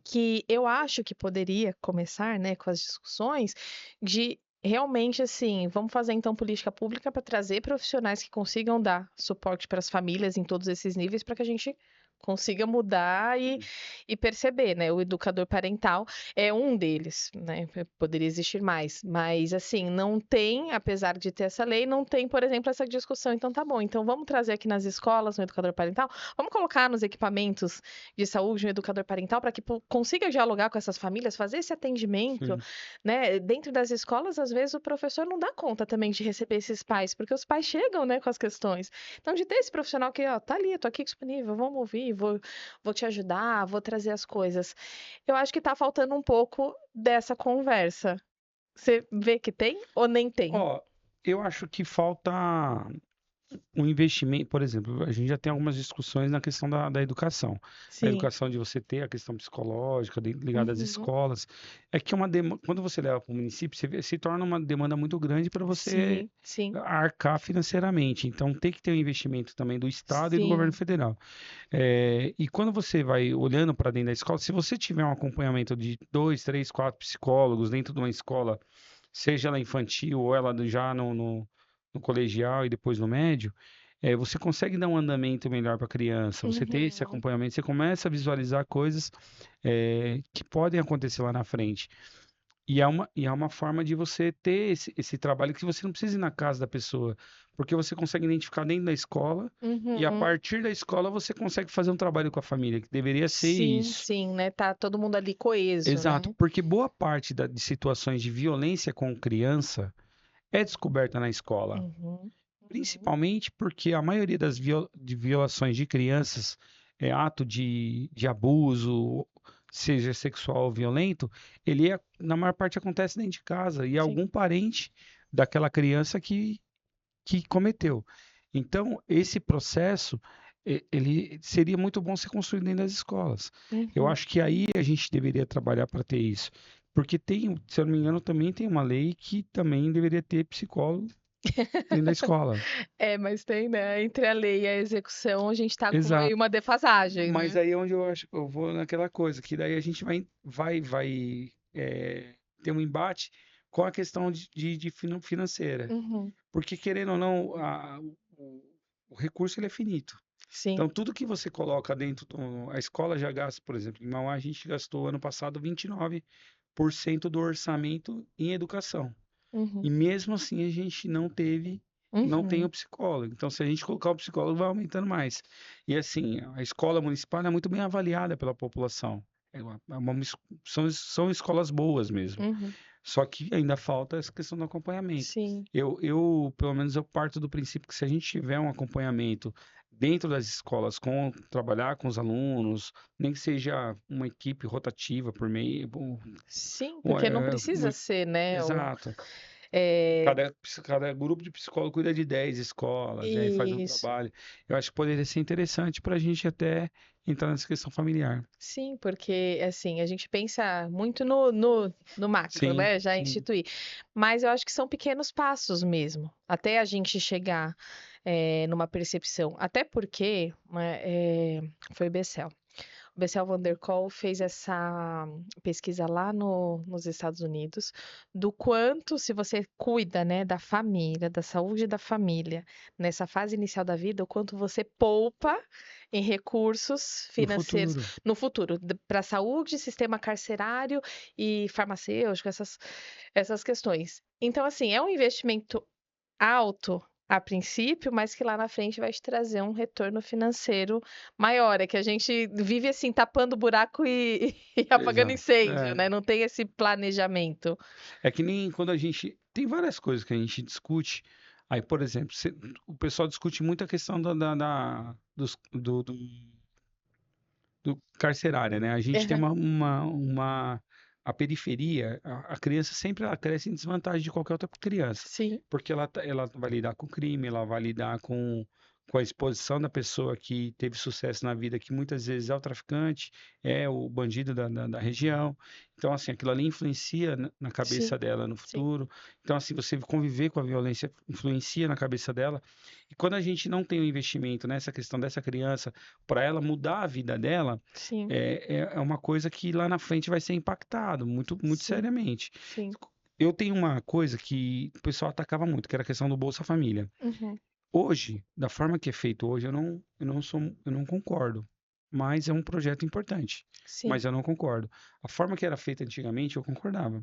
que eu acho que poderia começar, né, com as discussões de realmente assim, vamos fazer então política pública para trazer profissionais que consigam dar suporte para as famílias em todos esses níveis para que a gente consiga mudar e perceber, né? O educador parental é um deles, né? Poderia existir mais, mas assim, não tem, apesar de ter essa lei, não tem, por exemplo, essa discussão. Então tá bom, então vamos trazer aqui nas escolas um educador parental, vamos colocar nos equipamentos de saúde, um educador parental, para que consiga dialogar com essas famílias, fazer esse atendimento, sim, né? Dentro das escolas, às vezes o professor não dá conta também de receber esses pais, porque os pais chegam, né, com as questões. Então, de ter esse profissional que, ó, tá ali, eu tô aqui disponível, vamos ouvir, vou te ajudar, vou trazer as coisas. Eu acho que tá faltando um pouco dessa conversa. Você vê que tem ou nem tem? Ó, eu acho que falta um investimento, por exemplo, a gente já tem algumas discussões na questão da educação. A Sim. educação de você ter a questão psicológica ligada às Uhum. escolas. É que quando você leva para o município, se torna uma demanda muito grande para você Sim, sim, arcar financeiramente. Então tem que ter um investimento também do Estado e do governo sim. federal. E quando você vai olhando para dentro da escola, se você tiver um acompanhamento de dois, três, quatro psicólogos dentro de uma escola, seja ela infantil ou ela já no colegial e depois no médio, você consegue dar um andamento melhor para a criança. Você ter esse Uhum. acompanhamento, você começa a visualizar coisas que podem acontecer lá na frente. E é uma forma de você ter esse trabalho que você não precisa ir na casa da pessoa, porque você consegue identificar dentro da escola e a Uhum. partir da escola você consegue fazer um trabalho com a família, que deveria ser Sim, isso. sim, né? Tá todo mundo ali coeso, Exato, né? porque boa parte de situações de violência com criança é descoberta na escola, Uhum, uhum. principalmente porque a maioria de violações de crianças é ato de abuso, seja sexual ou violento, na maior parte acontece dentro de casa e é algum Sim. parente daquela criança que cometeu. Então, esse processo, ele seria muito bom ser construído dentro das escolas. Eu Uhum. acho que aí a gente deveria trabalhar para ter isso. Porque tem, se eu não me engano, também tem uma lei que também deveria ter psicólogo dentro da escola. É, mas tem, né? Entre a lei e a execução, a gente tá com aí Exato. uma defasagem, Mas né? aí é onde eu acho que eu vou naquela coisa, que daí a gente ter um embate com a questão de financeira. Uhum. Porque, querendo ou não, o recurso ele é finito. Sim. Então, tudo que você coloca dentro a escola já gasta, por exemplo, em Mauá a gente gastou ano passado 29% do orçamento em educação. Uhum. E mesmo assim a gente não tem o Uhum. psicólogo. Então, se a gente colocar o psicólogo, vai aumentando mais. E assim, a escola municipal é muito bem avaliada pela população. São escolas boas mesmo. Uhum. Só que ainda falta essa questão do acompanhamento. Sim. Pelo menos, eu parto do princípio que se a gente tiver um acompanhamento dentro das escolas, trabalhar com os alunos, nem que seja uma equipe rotativa por meio, Sim, um, porque não é, precisa uma- ser, né? exato. É, Cada grupo de psicólogo cuida de 10 escolas, e aí faz um isso. trabalho. Eu acho que poderia ser interessante para a gente até entrar nessa questão familiar. Sim, porque assim, a gente pensa muito no macro, Sim, né? Já sim, instituir. Mas eu acho que são pequenos passos mesmo, até a gente chegar. numa percepção. Até porque, né, foi o Bessel. O Bessel van der Kolk fez essa pesquisa lá nos Estados Unidos, do quanto, se você cuida, né, da família, da saúde da família, nessa fase inicial da vida, o quanto você poupa em recursos No financeiros futuro. no futuro, para saúde, sistema carcerário e farmacêutico, essas questões. Então, assim, é um investimento alto a princípio, mas que lá na frente vai te trazer um retorno financeiro maior. É que a gente vive assim, tapando buraco e, e apagando Exato. incêndio, né? Não tem esse planejamento. É que nem quando a gente. Tem várias coisas que a gente discute. Aí, por exemplo, o pessoal discute muito a questão do carcerária, né? A gente tem Aham. a periferia, a criança sempre ela cresce em desvantagem de qualquer outra criança, Sim, porque ela vai lidar com crime, ela vai lidar com a exposição da pessoa que teve sucesso na vida, que muitas vezes é o traficante, é o bandido da região. Então, assim, aquilo ali influencia na cabeça sim, dela no sim, futuro. Então, assim, você conviver com a violência influencia na cabeça dela. E quando a gente não tem o investimento nessa questão dessa criança, para ela mudar a vida dela, sim, é uma coisa que lá na frente vai ser impactado muito, muito sim, seriamente. sim. Eu tenho uma coisa que o pessoal atacava muito, que era a questão do Bolsa Família. Uhum. Hoje, da forma que é feito hoje, eu não concordo. Mas é um projeto importante. Sim, Mas eu não concordo. A forma que era feita antigamente, eu concordava.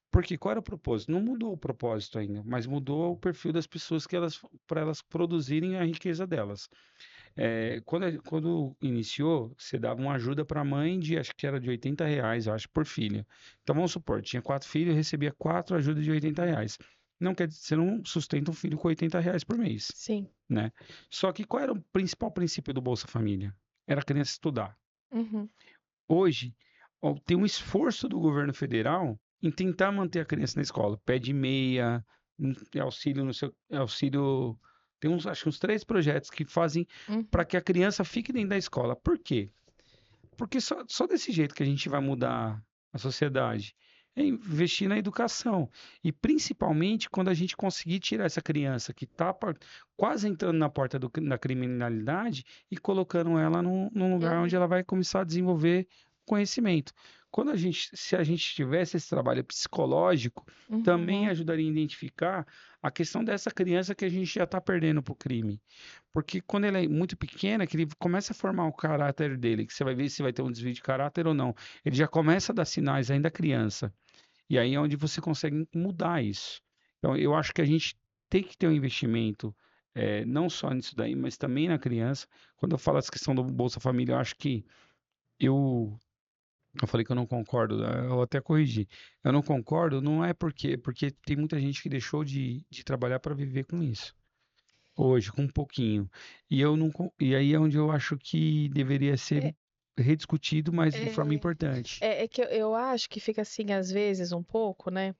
Porque qual era o propósito? Não mudou o propósito ainda, mas mudou o perfil das pessoas que para elas produzirem a riqueza delas. Quando iniciou, você dava uma ajuda para a mãe de, acho que era de R$ 80, eu acho, por filha. Então vamos supor, tinha 4 filhos, recebia 4 ajudas de R$ 80. Não quer dizer, você não sustenta um filho com R$ 80 por mês, sim. né? Só que qual era o principal princípio do Bolsa Família? Era a criança estudar. Uhum. Hoje, ó, tem um esforço do governo federal em tentar manter a criança na escola. Pé de meia, auxílio no seu, auxílio. Tem uns, acho que uns 3 projetos que fazem para Uhum. que a criança fique dentro da escola. Por quê? Porque só desse jeito que a gente vai mudar a sociedade. É investir na educação. E principalmente quando a gente conseguir tirar essa criança que está quase entrando na porta da criminalidade e colocando ela num lugar onde Uhum. ela vai começar a desenvolver conhecimento. Se a gente tivesse esse trabalho psicológico, também Uhum. ajudaria a identificar a questão dessa criança que a gente já está perdendo para o crime. Porque quando ele é muito pequeno, que ele começa a formar o caráter dele, que você vai ver se vai ter um desvio de caráter ou não. Ele já começa a dar sinais ainda criança. E aí é onde você consegue mudar isso. Então, eu acho que a gente tem que ter um investimento, não só nisso daí, mas também na criança. Quando eu falo essa questão do Bolsa Família, eu acho que eu, eu falei que eu não concordo, né? Eu até corrigi. Eu não concordo, não é porque tem muita gente que deixou de trabalhar para viver com isso. Hoje, com um pouquinho. E eu não, e aí é onde eu acho que deveria ser É, rediscutido, mas de forma é, importante. é que eu acho que fica assim, às vezes, um pouco, né?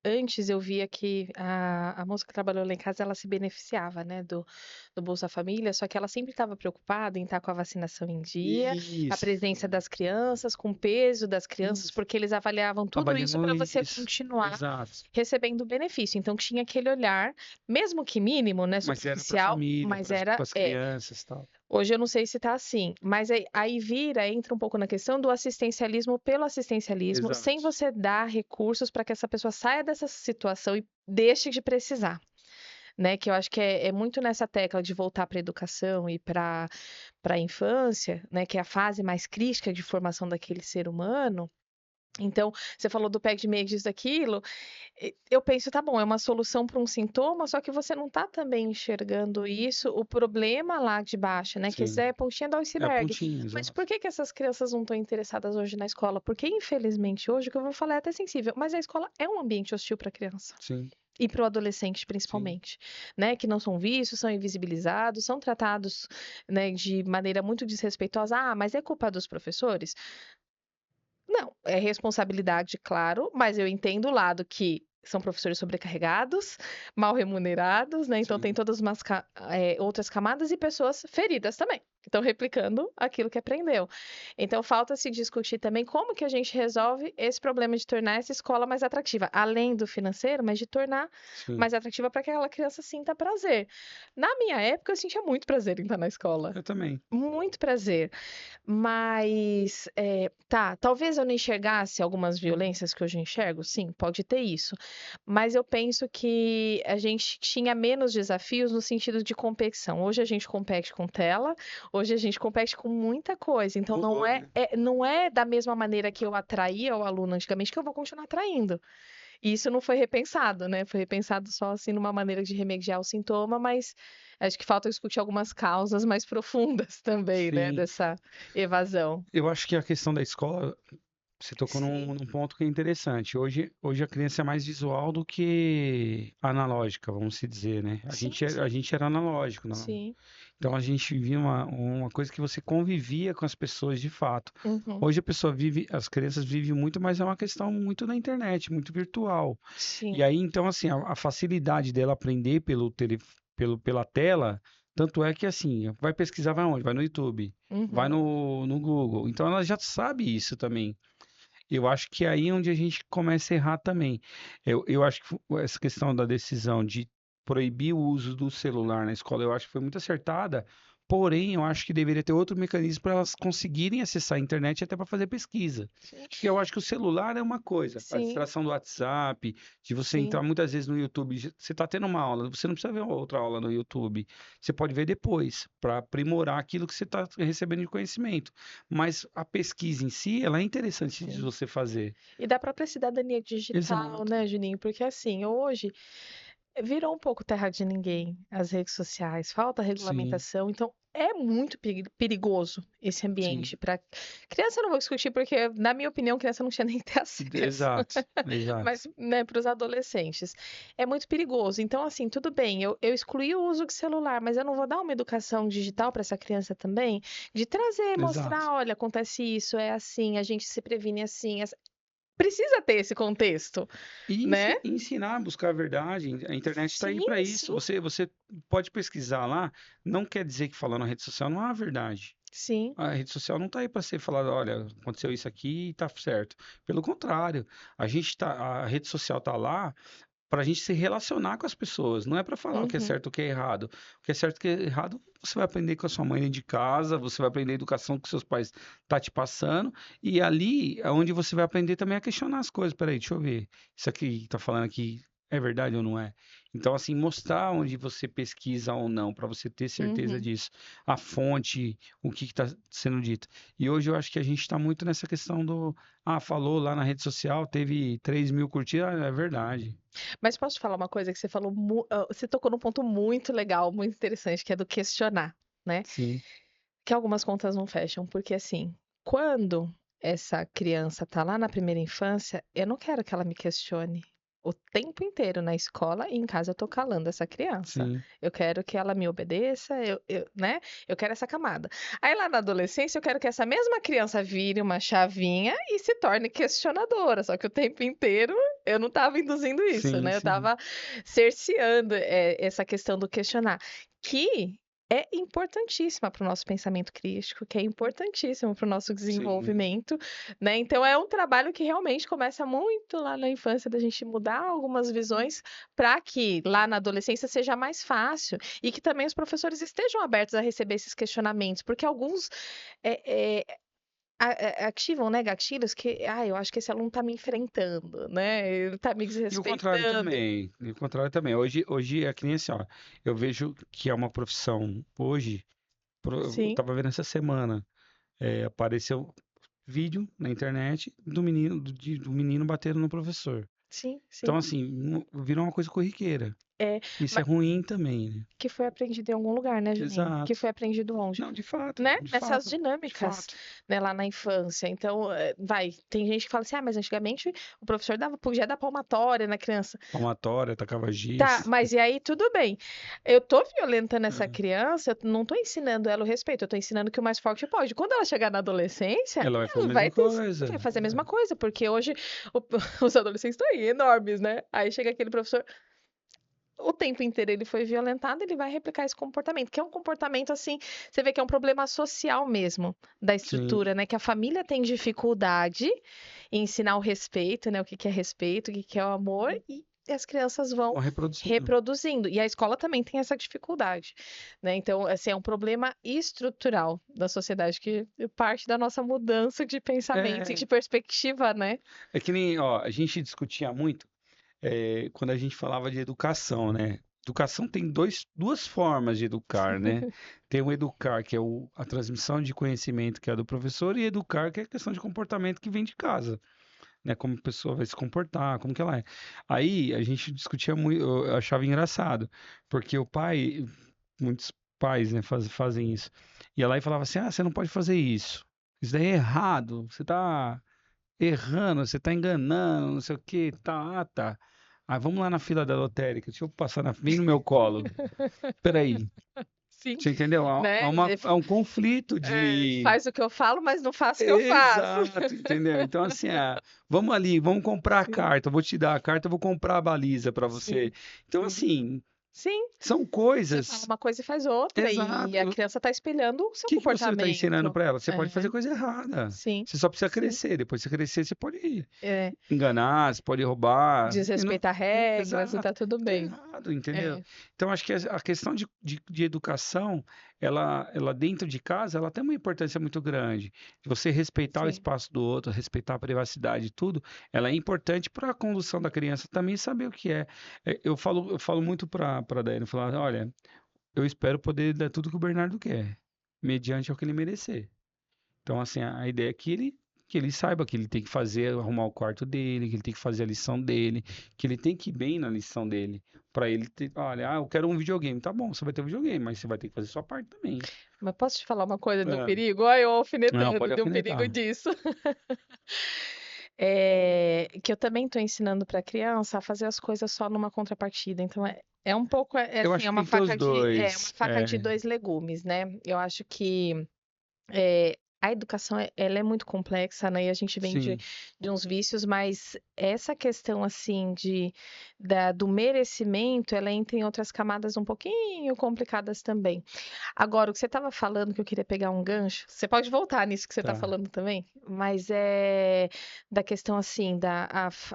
Antes eu via que a moça que trabalhou lá em casa, ela se beneficiava, né, do Bolsa Família, só que ela sempre estava preocupada em estar com a vacinação em dia, a Isso, presença das crianças, com o peso das crianças, isso. porque eles avaliavam tudo isso Avaliando para você isso. continuar Exato. recebendo benefício. Então tinha aquele olhar, mesmo que mínimo, né, Mas era para a superficial, família, mas para era, as crianças e tal. hoje eu não sei se está assim, mas aí entra um pouco na questão do assistencialismo pelo assistencialismo, sem Exato. você dar recursos para que essa pessoa saia dessa situação e deixe de precisar, né? Que eu acho que é muito nessa tecla de voltar para a educação e para a infância, né? Que é a fase mais crítica de formação daquele ser humano. Então, você falou do pé de meia disso, daquilo. Eu penso, tá bom, é uma solução para um sintoma, só que você não está também enxergando isso, o problema lá de baixo, né? Que isso Sim. é a pontinha do É a iceberg. pontinha, Mas exato. por que que essas crianças não estão interessadas hoje na escola? Porque, infelizmente, hoje, o que eu vou falar é até sensível, mas a escola é um ambiente hostil para a criança. Sim, E para o adolescente, sim. principalmente, né? Que não são vistos, são invisibilizados, são tratados, né, de maneira muito desrespeitosa. Ah, mas é culpa dos professores? Não, é responsabilidade, claro, mas eu entendo o lado que são professores sobrecarregados, mal remunerados, né? Então tem Sim. todas umas outras camadas e pessoas feridas também. Estão replicando aquilo que aprendeu. Então, falta se discutir também como que a gente resolve esse problema de tornar essa escola mais atrativa, além do financeiro, mas de tornar Sim, mais atrativa para que aquela criança sinta prazer. Na minha época, eu sentia muito prazer em estar na escola. eu também. Muito prazer. Mas, tá, talvez eu não enxergasse algumas violências que hoje eu enxergo, sim, pode ter isso. Mas eu penso que a gente tinha menos desafios no sentido de competição. Hoje a gente compete com tela, hoje a gente compete com muita coisa. Então não Mudou, é, né? não é da mesma maneira que eu atraía o aluno antigamente que eu vou continuar atraindo. E isso não foi repensado, né? Foi repensado só assim numa maneira de remediar o sintoma, mas acho que falta discutir algumas causas mais profundas também, né, Sim, dessa evasão. eu acho que a questão da escola, você tocou Sim, num ponto que é interessante. Hoje a criança é mais visual do que analógica, vamos se dizer, né? sim, A sim, gente era analógico, não? sim. Então a gente via uma coisa que você convivia com as pessoas de fato. Uhum. Hoje a pessoa vive, as crianças vivem muito, mas é uma questão muito na internet, muito virtual. E Sim. aí, então, assim, a facilidade dela aprender pela tela, tanto é que, assim, vai pesquisar, vai onde? Vai no YouTube, vai Uhum. no Google. Então, ela já sabe isso também. Eu acho que é aí onde a gente começa a errar também. Eu acho que essa questão da decisão de proibir o uso do celular na escola, eu acho que foi muito acertada. Porém, eu acho que deveria ter outro mecanismo para elas conseguirem acessar a internet até para fazer pesquisa. Sim, Porque eu acho que o celular é uma coisa, a sim, distração do WhatsApp, de você entrar sim. muitas vezes no YouTube, você está tendo uma aula, você não precisa ver outra aula no YouTube, você pode ver depois, para aprimorar aquilo que você está recebendo de conhecimento. Mas a pesquisa em si, ela é interessante de Sim. você fazer. E da própria cidadania digital, Exato. né, Juninho? Porque assim, hoje virou um pouco terra de ninguém as redes sociais, falta Sim, regulamentação, então é muito perigoso esse sim. ambiente para criança. Eu não vou discutir porque, na minha opinião, criança não tinha nem que ter acesso, Exato, exato. mas, né, para os adolescentes é muito perigoso. Então, assim, tudo bem, eu excluí o uso de celular, mas eu não vou dar uma educação digital para essa criança também, de trazer, Exato. mostrar, olha, acontece isso, é assim, a gente se previne assim, precisa ter esse contexto, E né? ensinar a buscar a verdade. A internet está aí Sim, para isso. sim, Você pode pesquisar lá. Não quer dizer que falando na rede social não há verdade. sim. A rede social não está aí para ser falado, olha, aconteceu isso aqui e está certo. Pelo contrário, a rede social está lá para a gente se relacionar com as pessoas, não é para falar o que é Uhum, certo e o que é errado. O que é certo e o que é errado, você vai aprender com a sua mãe dentro de casa, você vai aprender a educação que seus pais tá te passando, e ali é onde você vai aprender também a questionar as coisas. Peraí, deixa eu ver. Isso aqui tá falando aqui é verdade ou não é? Então, assim, mostrar onde você pesquisa ou não, para você ter certeza uhum. disso, a fonte, o que está sendo dito. E hoje eu acho que a gente está muito nessa questão do, falou lá na rede social, teve 3.000 curtidas, é verdade. Mas posso te falar uma coisa que você falou, você tocou num ponto muito legal, muito interessante, que é do questionar, né? Sim. Que algumas contas não fecham, porque assim, quando essa criança tá lá na primeira infância, eu não quero que ela me questione o tempo inteiro na escola e em casa eu tô calando essa criança. Sim, Eu quero que ela me obedeça, né? Eu quero essa camada. Aí lá na adolescência eu quero que essa mesma criança vire uma chavinha e se torne questionadora, só que o tempo inteiro eu não estava induzindo isso, sim, né? Eu sim, estava cerceando essa questão do questionar, que é importantíssima para o nosso pensamento crítico, que é importantíssimo para o nosso sim. desenvolvimento, né? Então é um trabalho que realmente começa muito lá na infância, da gente mudar algumas visões para que lá na adolescência seja mais fácil e que também os professores estejam abertos a receber esses questionamentos, porque alguns ativam, né, gatilhos que, eu acho que esse aluno está me enfrentando, né? Ele está me E o contrário desrespeitando. também, e o contrário também. Hoje é que nem assim, ó, eu vejo que é uma profissão hoje, eu Sim, tava vendo essa semana, apareceu vídeo na internet do menino, do menino batendo no professor. sim, Então, sim. assim, virou uma coisa corriqueira. É, Isso é ruim também, né? que foi aprendido em algum lugar, né, Juninho? Que Exato. foi aprendido onde? Não, de fato, Né? de Nessas fato, de dinâmicas, fato. né, lá na infância. Então, tem gente que fala assim, mas antigamente o professor podia dar palmatória na criança. Palmatória, tacava Tá, giz. mas e aí tudo bem. Eu tô violentando essa É. criança, eu não tô ensinando ela o respeito, eu tô ensinando que o mais forte pode. Quando ela chegar na adolescência, Ela vai fazer a ela mesma vai coisa. fazer a mesma coisa, porque hoje o- os adolescentes estão aí, enormes, né? Aí chega aquele professor. o tempo inteiro ele foi violentado, ele vai replicar esse comportamento, que é um comportamento assim, você vê que é um problema social mesmo da Sim, estrutura, né? Que a família tem dificuldade em ensinar o respeito, né? O que que é respeito, o que que é o amor, e as crianças vão vão reproduzindo. reproduzindo. E a escola também tem essa dificuldade, né? Então, assim, é um problema estrutural da sociedade que parte da nossa mudança de pensamento e É, de perspectiva, né? é que nem, ó, a gente discutia muito quando a gente falava de educação, né? Educação tem duas formas de educar, né? Tem o educar, que é a transmissão de conhecimento, que é a do professor, e educar, que é a questão de comportamento que vem de casa, né? Como a pessoa vai se comportar, como que ela é. Aí a gente discutia muito, eu achava engraçado, porque o pai, muitos pais, né, fazem isso. Ia lá e falava assim: ah, você não pode fazer isso. Isso daí é errado, você tá errando, você tá enganando, não sei o que, tá, tá. Ah, vamos lá na fila da lotérica, deixa eu passar vem no meu colo. Peraí, Sim, você entendeu? né? Há um conflito de. Faz o que eu falo, mas não faço o que eu faço. Exato, entendeu? Então, assim, vamos ali, vamos comprar a Sim, carta, eu vou te dar a carta, eu vou comprar a baliza para você. sim, Então, sim. assim, Sim, são você fala coisas. uma coisa e faz outra, e a Exato. criança está espelhando o seu Que você está ensinando comportamento. para ela? Você pode fazer É, coisa errada. sim, Você só precisa sim. crescer. Depois que você crescer, você pode É, enganar, você pode roubar. E não... desrespeitar regras e tá Exato. tudo Tá bem. errado, entendeu? É, Então, acho que a questão de educação, ela dentro de casa, ela tem uma importância muito grande. De você respeitar o sim. espaço do outro, respeitar a privacidade e tudo, ela é importante para a condução da criança também saber o que é. Eu falo muito para a Daiane, falar, olha, eu espero poder dar tudo que o Bernardo quer, mediante ao que ele merecer. Então, assim, a ideia é que ele saiba que ele tem que fazer, arrumar o quarto dele, que ele tem que fazer a lição dele, que ele tem que ir bem na lição dele. Pra ele ter, olha, eu quero um videogame. Tá bom, você vai ter um videogame, mas você vai ter que fazer sua parte também. Mas posso te falar uma coisa do É. perigo? Olha eu Não, alfinetando, pode de um perigo alfinetar. disso. Que eu também estou ensinando para a criança a fazer as coisas só numa contrapartida. Então é um pouco Eu assim, acho que tem que ter os é uma dois. faca de dois legumes, né? Eu acho que a educação ela é muito complexa, né? E a gente vem Sim. de uns vícios, mas essa questão assim do merecimento, ela entra em outras camadas um pouquinho complicadas também. Agora, o que você estava falando, que eu queria pegar um gancho, você pode voltar nisso que você está Tá. falando também, mas é da questão assim,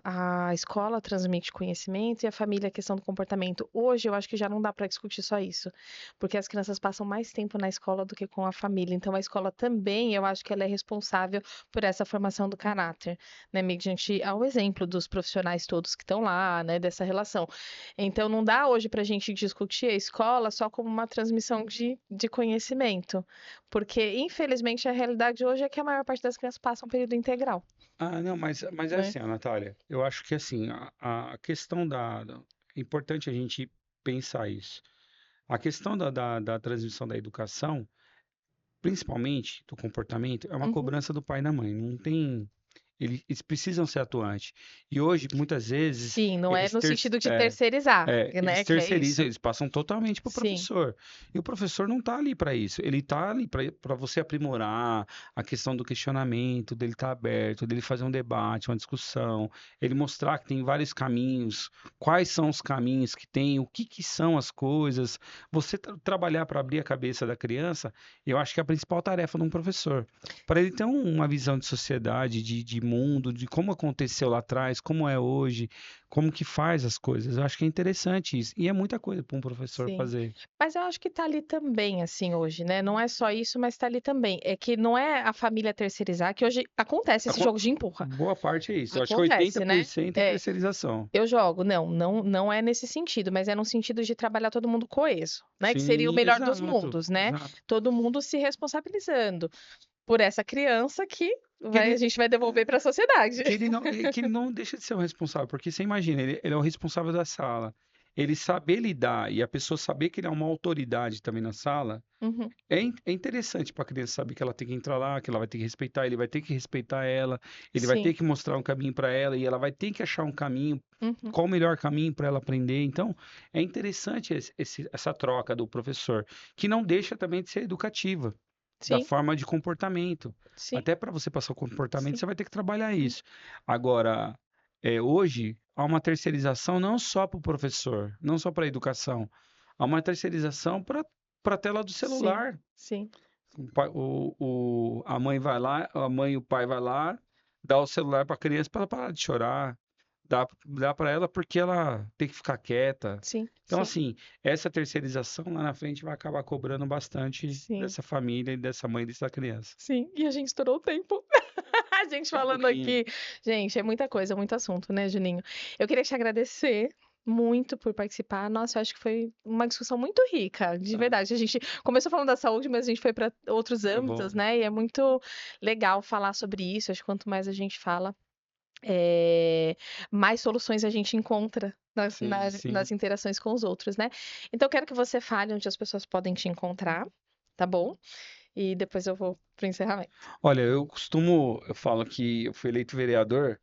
a escola transmite conhecimento e a família a questão do comportamento. Hoje eu acho que já não dá para discutir só isso, porque as crianças passam mais tempo na escola do que com a família. Então a escola também, eu acho que ela é responsável por essa formação do caráter, né, mediante ao exemplo dos profissionais todos que estão lá, né, dessa relação. Então, não dá hoje para a gente discutir a escola só como uma transmissão de conhecimento, porque, infelizmente, a realidade hoje é que a maior parte das crianças passa um período integral, Ah, não, mas é né? assim, ó, Natália, eu acho que assim, a questão é importante a gente pensar isso. A questão da transmissão da educação, principalmente do comportamento, é uma Uhum. cobrança do pai e da mãe. Não tem. Eles precisam ser atuantes. E hoje, muitas vezes, Sim, não é eles, no ter, sentido de é, terceirizar, eles né? Que é terceirizam, isso. eles passam totalmente para o Sim, professor. E o professor não está ali para isso. Ele está ali para você aprimorar a questão do questionamento, dele estar aberto, dele fazer um debate, uma discussão, ele mostrar que tem vários caminhos, quais são os caminhos que tem, o que, que são as coisas. Você trabalhar para abrir a cabeça da criança, eu acho que é a principal tarefa de um professor. Para ele ter uma visão de sociedade, de mundo, de como aconteceu lá atrás, como é hoje, como que faz as coisas. Eu acho que é interessante isso. E é muita coisa para um professor sim. fazer. Mas eu acho que tá ali também, assim, hoje, né? Não é só isso, mas tá ali também. É que não é a família terceirizar, que hoje acontece esse Acon- jogo de empurra. Boa parte é isso. Eu acho que Acontece, né? 80% é É, terceirização. eu jogo. Não é nesse sentido, mas é no sentido de trabalhar todo mundo coeso, né? Que seria o Sim, melhor dos exato, mundos, né? exato. Todo mundo se responsabilizando por essa criança que Que a ele, gente vai devolver para a sociedade. que ele não deixa de ser o responsável, porque você imagina, ele é o responsável da sala. Ele saber lidar e a pessoa saber que ele é uma autoridade também na sala, Uhum, é interessante para a criança saber que ela tem que entrar lá, que ela vai ter que respeitar, ele vai ter que respeitar ela, ele vai ter sim. que mostrar um caminho para ela e ela vai ter que achar um caminho, Uhum, qual o melhor caminho para ela aprender. Então, é interessante essa troca do professor, que não deixa também de ser educativa, da sim, forma de comportamento. sim, Até para você passar o comportamento, sim. você vai ter que trabalhar Uhum, isso. Agora, hoje. há uma terceirização não só para o professor, não só para a educação, há uma terceirização para a tela do Sim, celular. sim, A mãe vai lá, a mãe e o pai vai lá, dá o celular para a criança para ela parar de chorar, dá para ela porque ela tem que ficar quieta. sim, Então, sim, assim, essa terceirização lá na frente vai acabar cobrando bastante sim, dessa família e dessa mãe e dessa criança. sim. E a gente estourou o tempo. A gente Só um falando pouquinho. aqui. Gente, é muita coisa, muito assunto, né, Juninho? Eu queria te agradecer muito por participar. Nossa, eu acho que foi uma discussão muito rica, de Tá, verdade. A gente começou falando da saúde, mas a gente foi para outros tá âmbitos, bom. né? E é muito legal falar sobre isso. Acho que quanto mais a gente fala, mais soluções a gente encontra Sim, sim. nas interações com os outros, né? Então, eu quero que você fale onde as pessoas podem te encontrar, tá bom? E depois eu vou pro encerramento. Olha, eu falo que eu fui eleito vereador,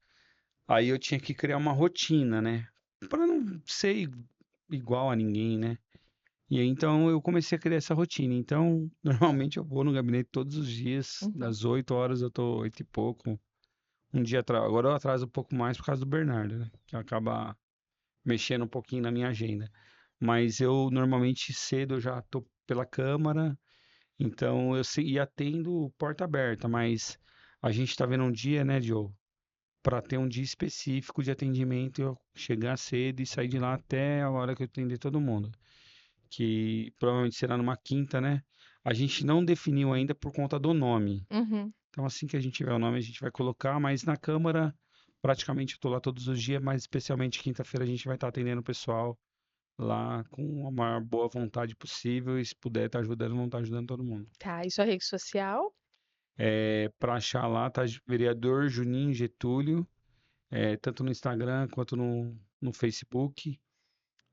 aí eu tinha que criar uma rotina, né? Para não ser igual a ninguém, né? E aí, então eu comecei a criar essa rotina. Então, normalmente eu vou no gabinete todos os dias, Uhum, das 8 horas eu tô 8 e pouco. Um dia atrás, agora eu atraso um pouco mais por causa do Bernardo, né? Que acaba mexendo um pouquinho na minha agenda. Mas eu normalmente cedo eu já tô pela Câmara, então e atendo porta aberta, mas a gente tá vendo um dia, né, Joe, para ter um dia específico de atendimento, eu chegar cedo e sair de lá até a hora que eu atender todo mundo, que provavelmente será numa quinta, né? A gente não definiu ainda por conta do nome. uhum. Então, assim que a gente tiver o nome, a gente vai colocar, mas na Câmara, praticamente eu tô lá todos os dias, mas especialmente quinta-feira a gente vai estar atendendo o pessoal lá com a maior boa vontade possível e se puder estar ajudando, vamos estar ajudando todo mundo. Tá, e sua rede social? Para achar lá, tá vereador Juninho Getúlio, tanto no Instagram quanto no Facebook.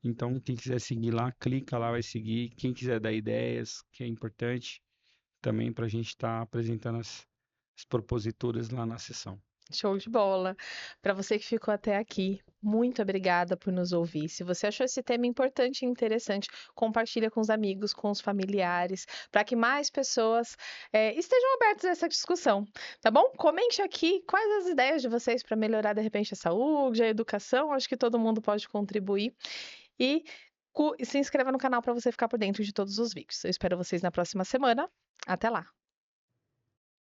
Então, quem quiser seguir lá, clica lá, vai seguir. Quem quiser dar ideias, que é importante também para a gente estar apresentando as proposituras lá na sessão. Show de bola. Para você que ficou até aqui, muito obrigada por nos ouvir. Se você achou esse tema importante e interessante, compartilha com os amigos, com os familiares, para que mais pessoas estejam abertas a essa discussão, tá bom? Comente aqui quais as ideias de vocês para melhorar de repente a saúde, a educação. Acho que todo mundo pode contribuir. E se inscreva no canal para você ficar por dentro de todos os vídeos. Eu espero vocês na próxima semana. Até lá!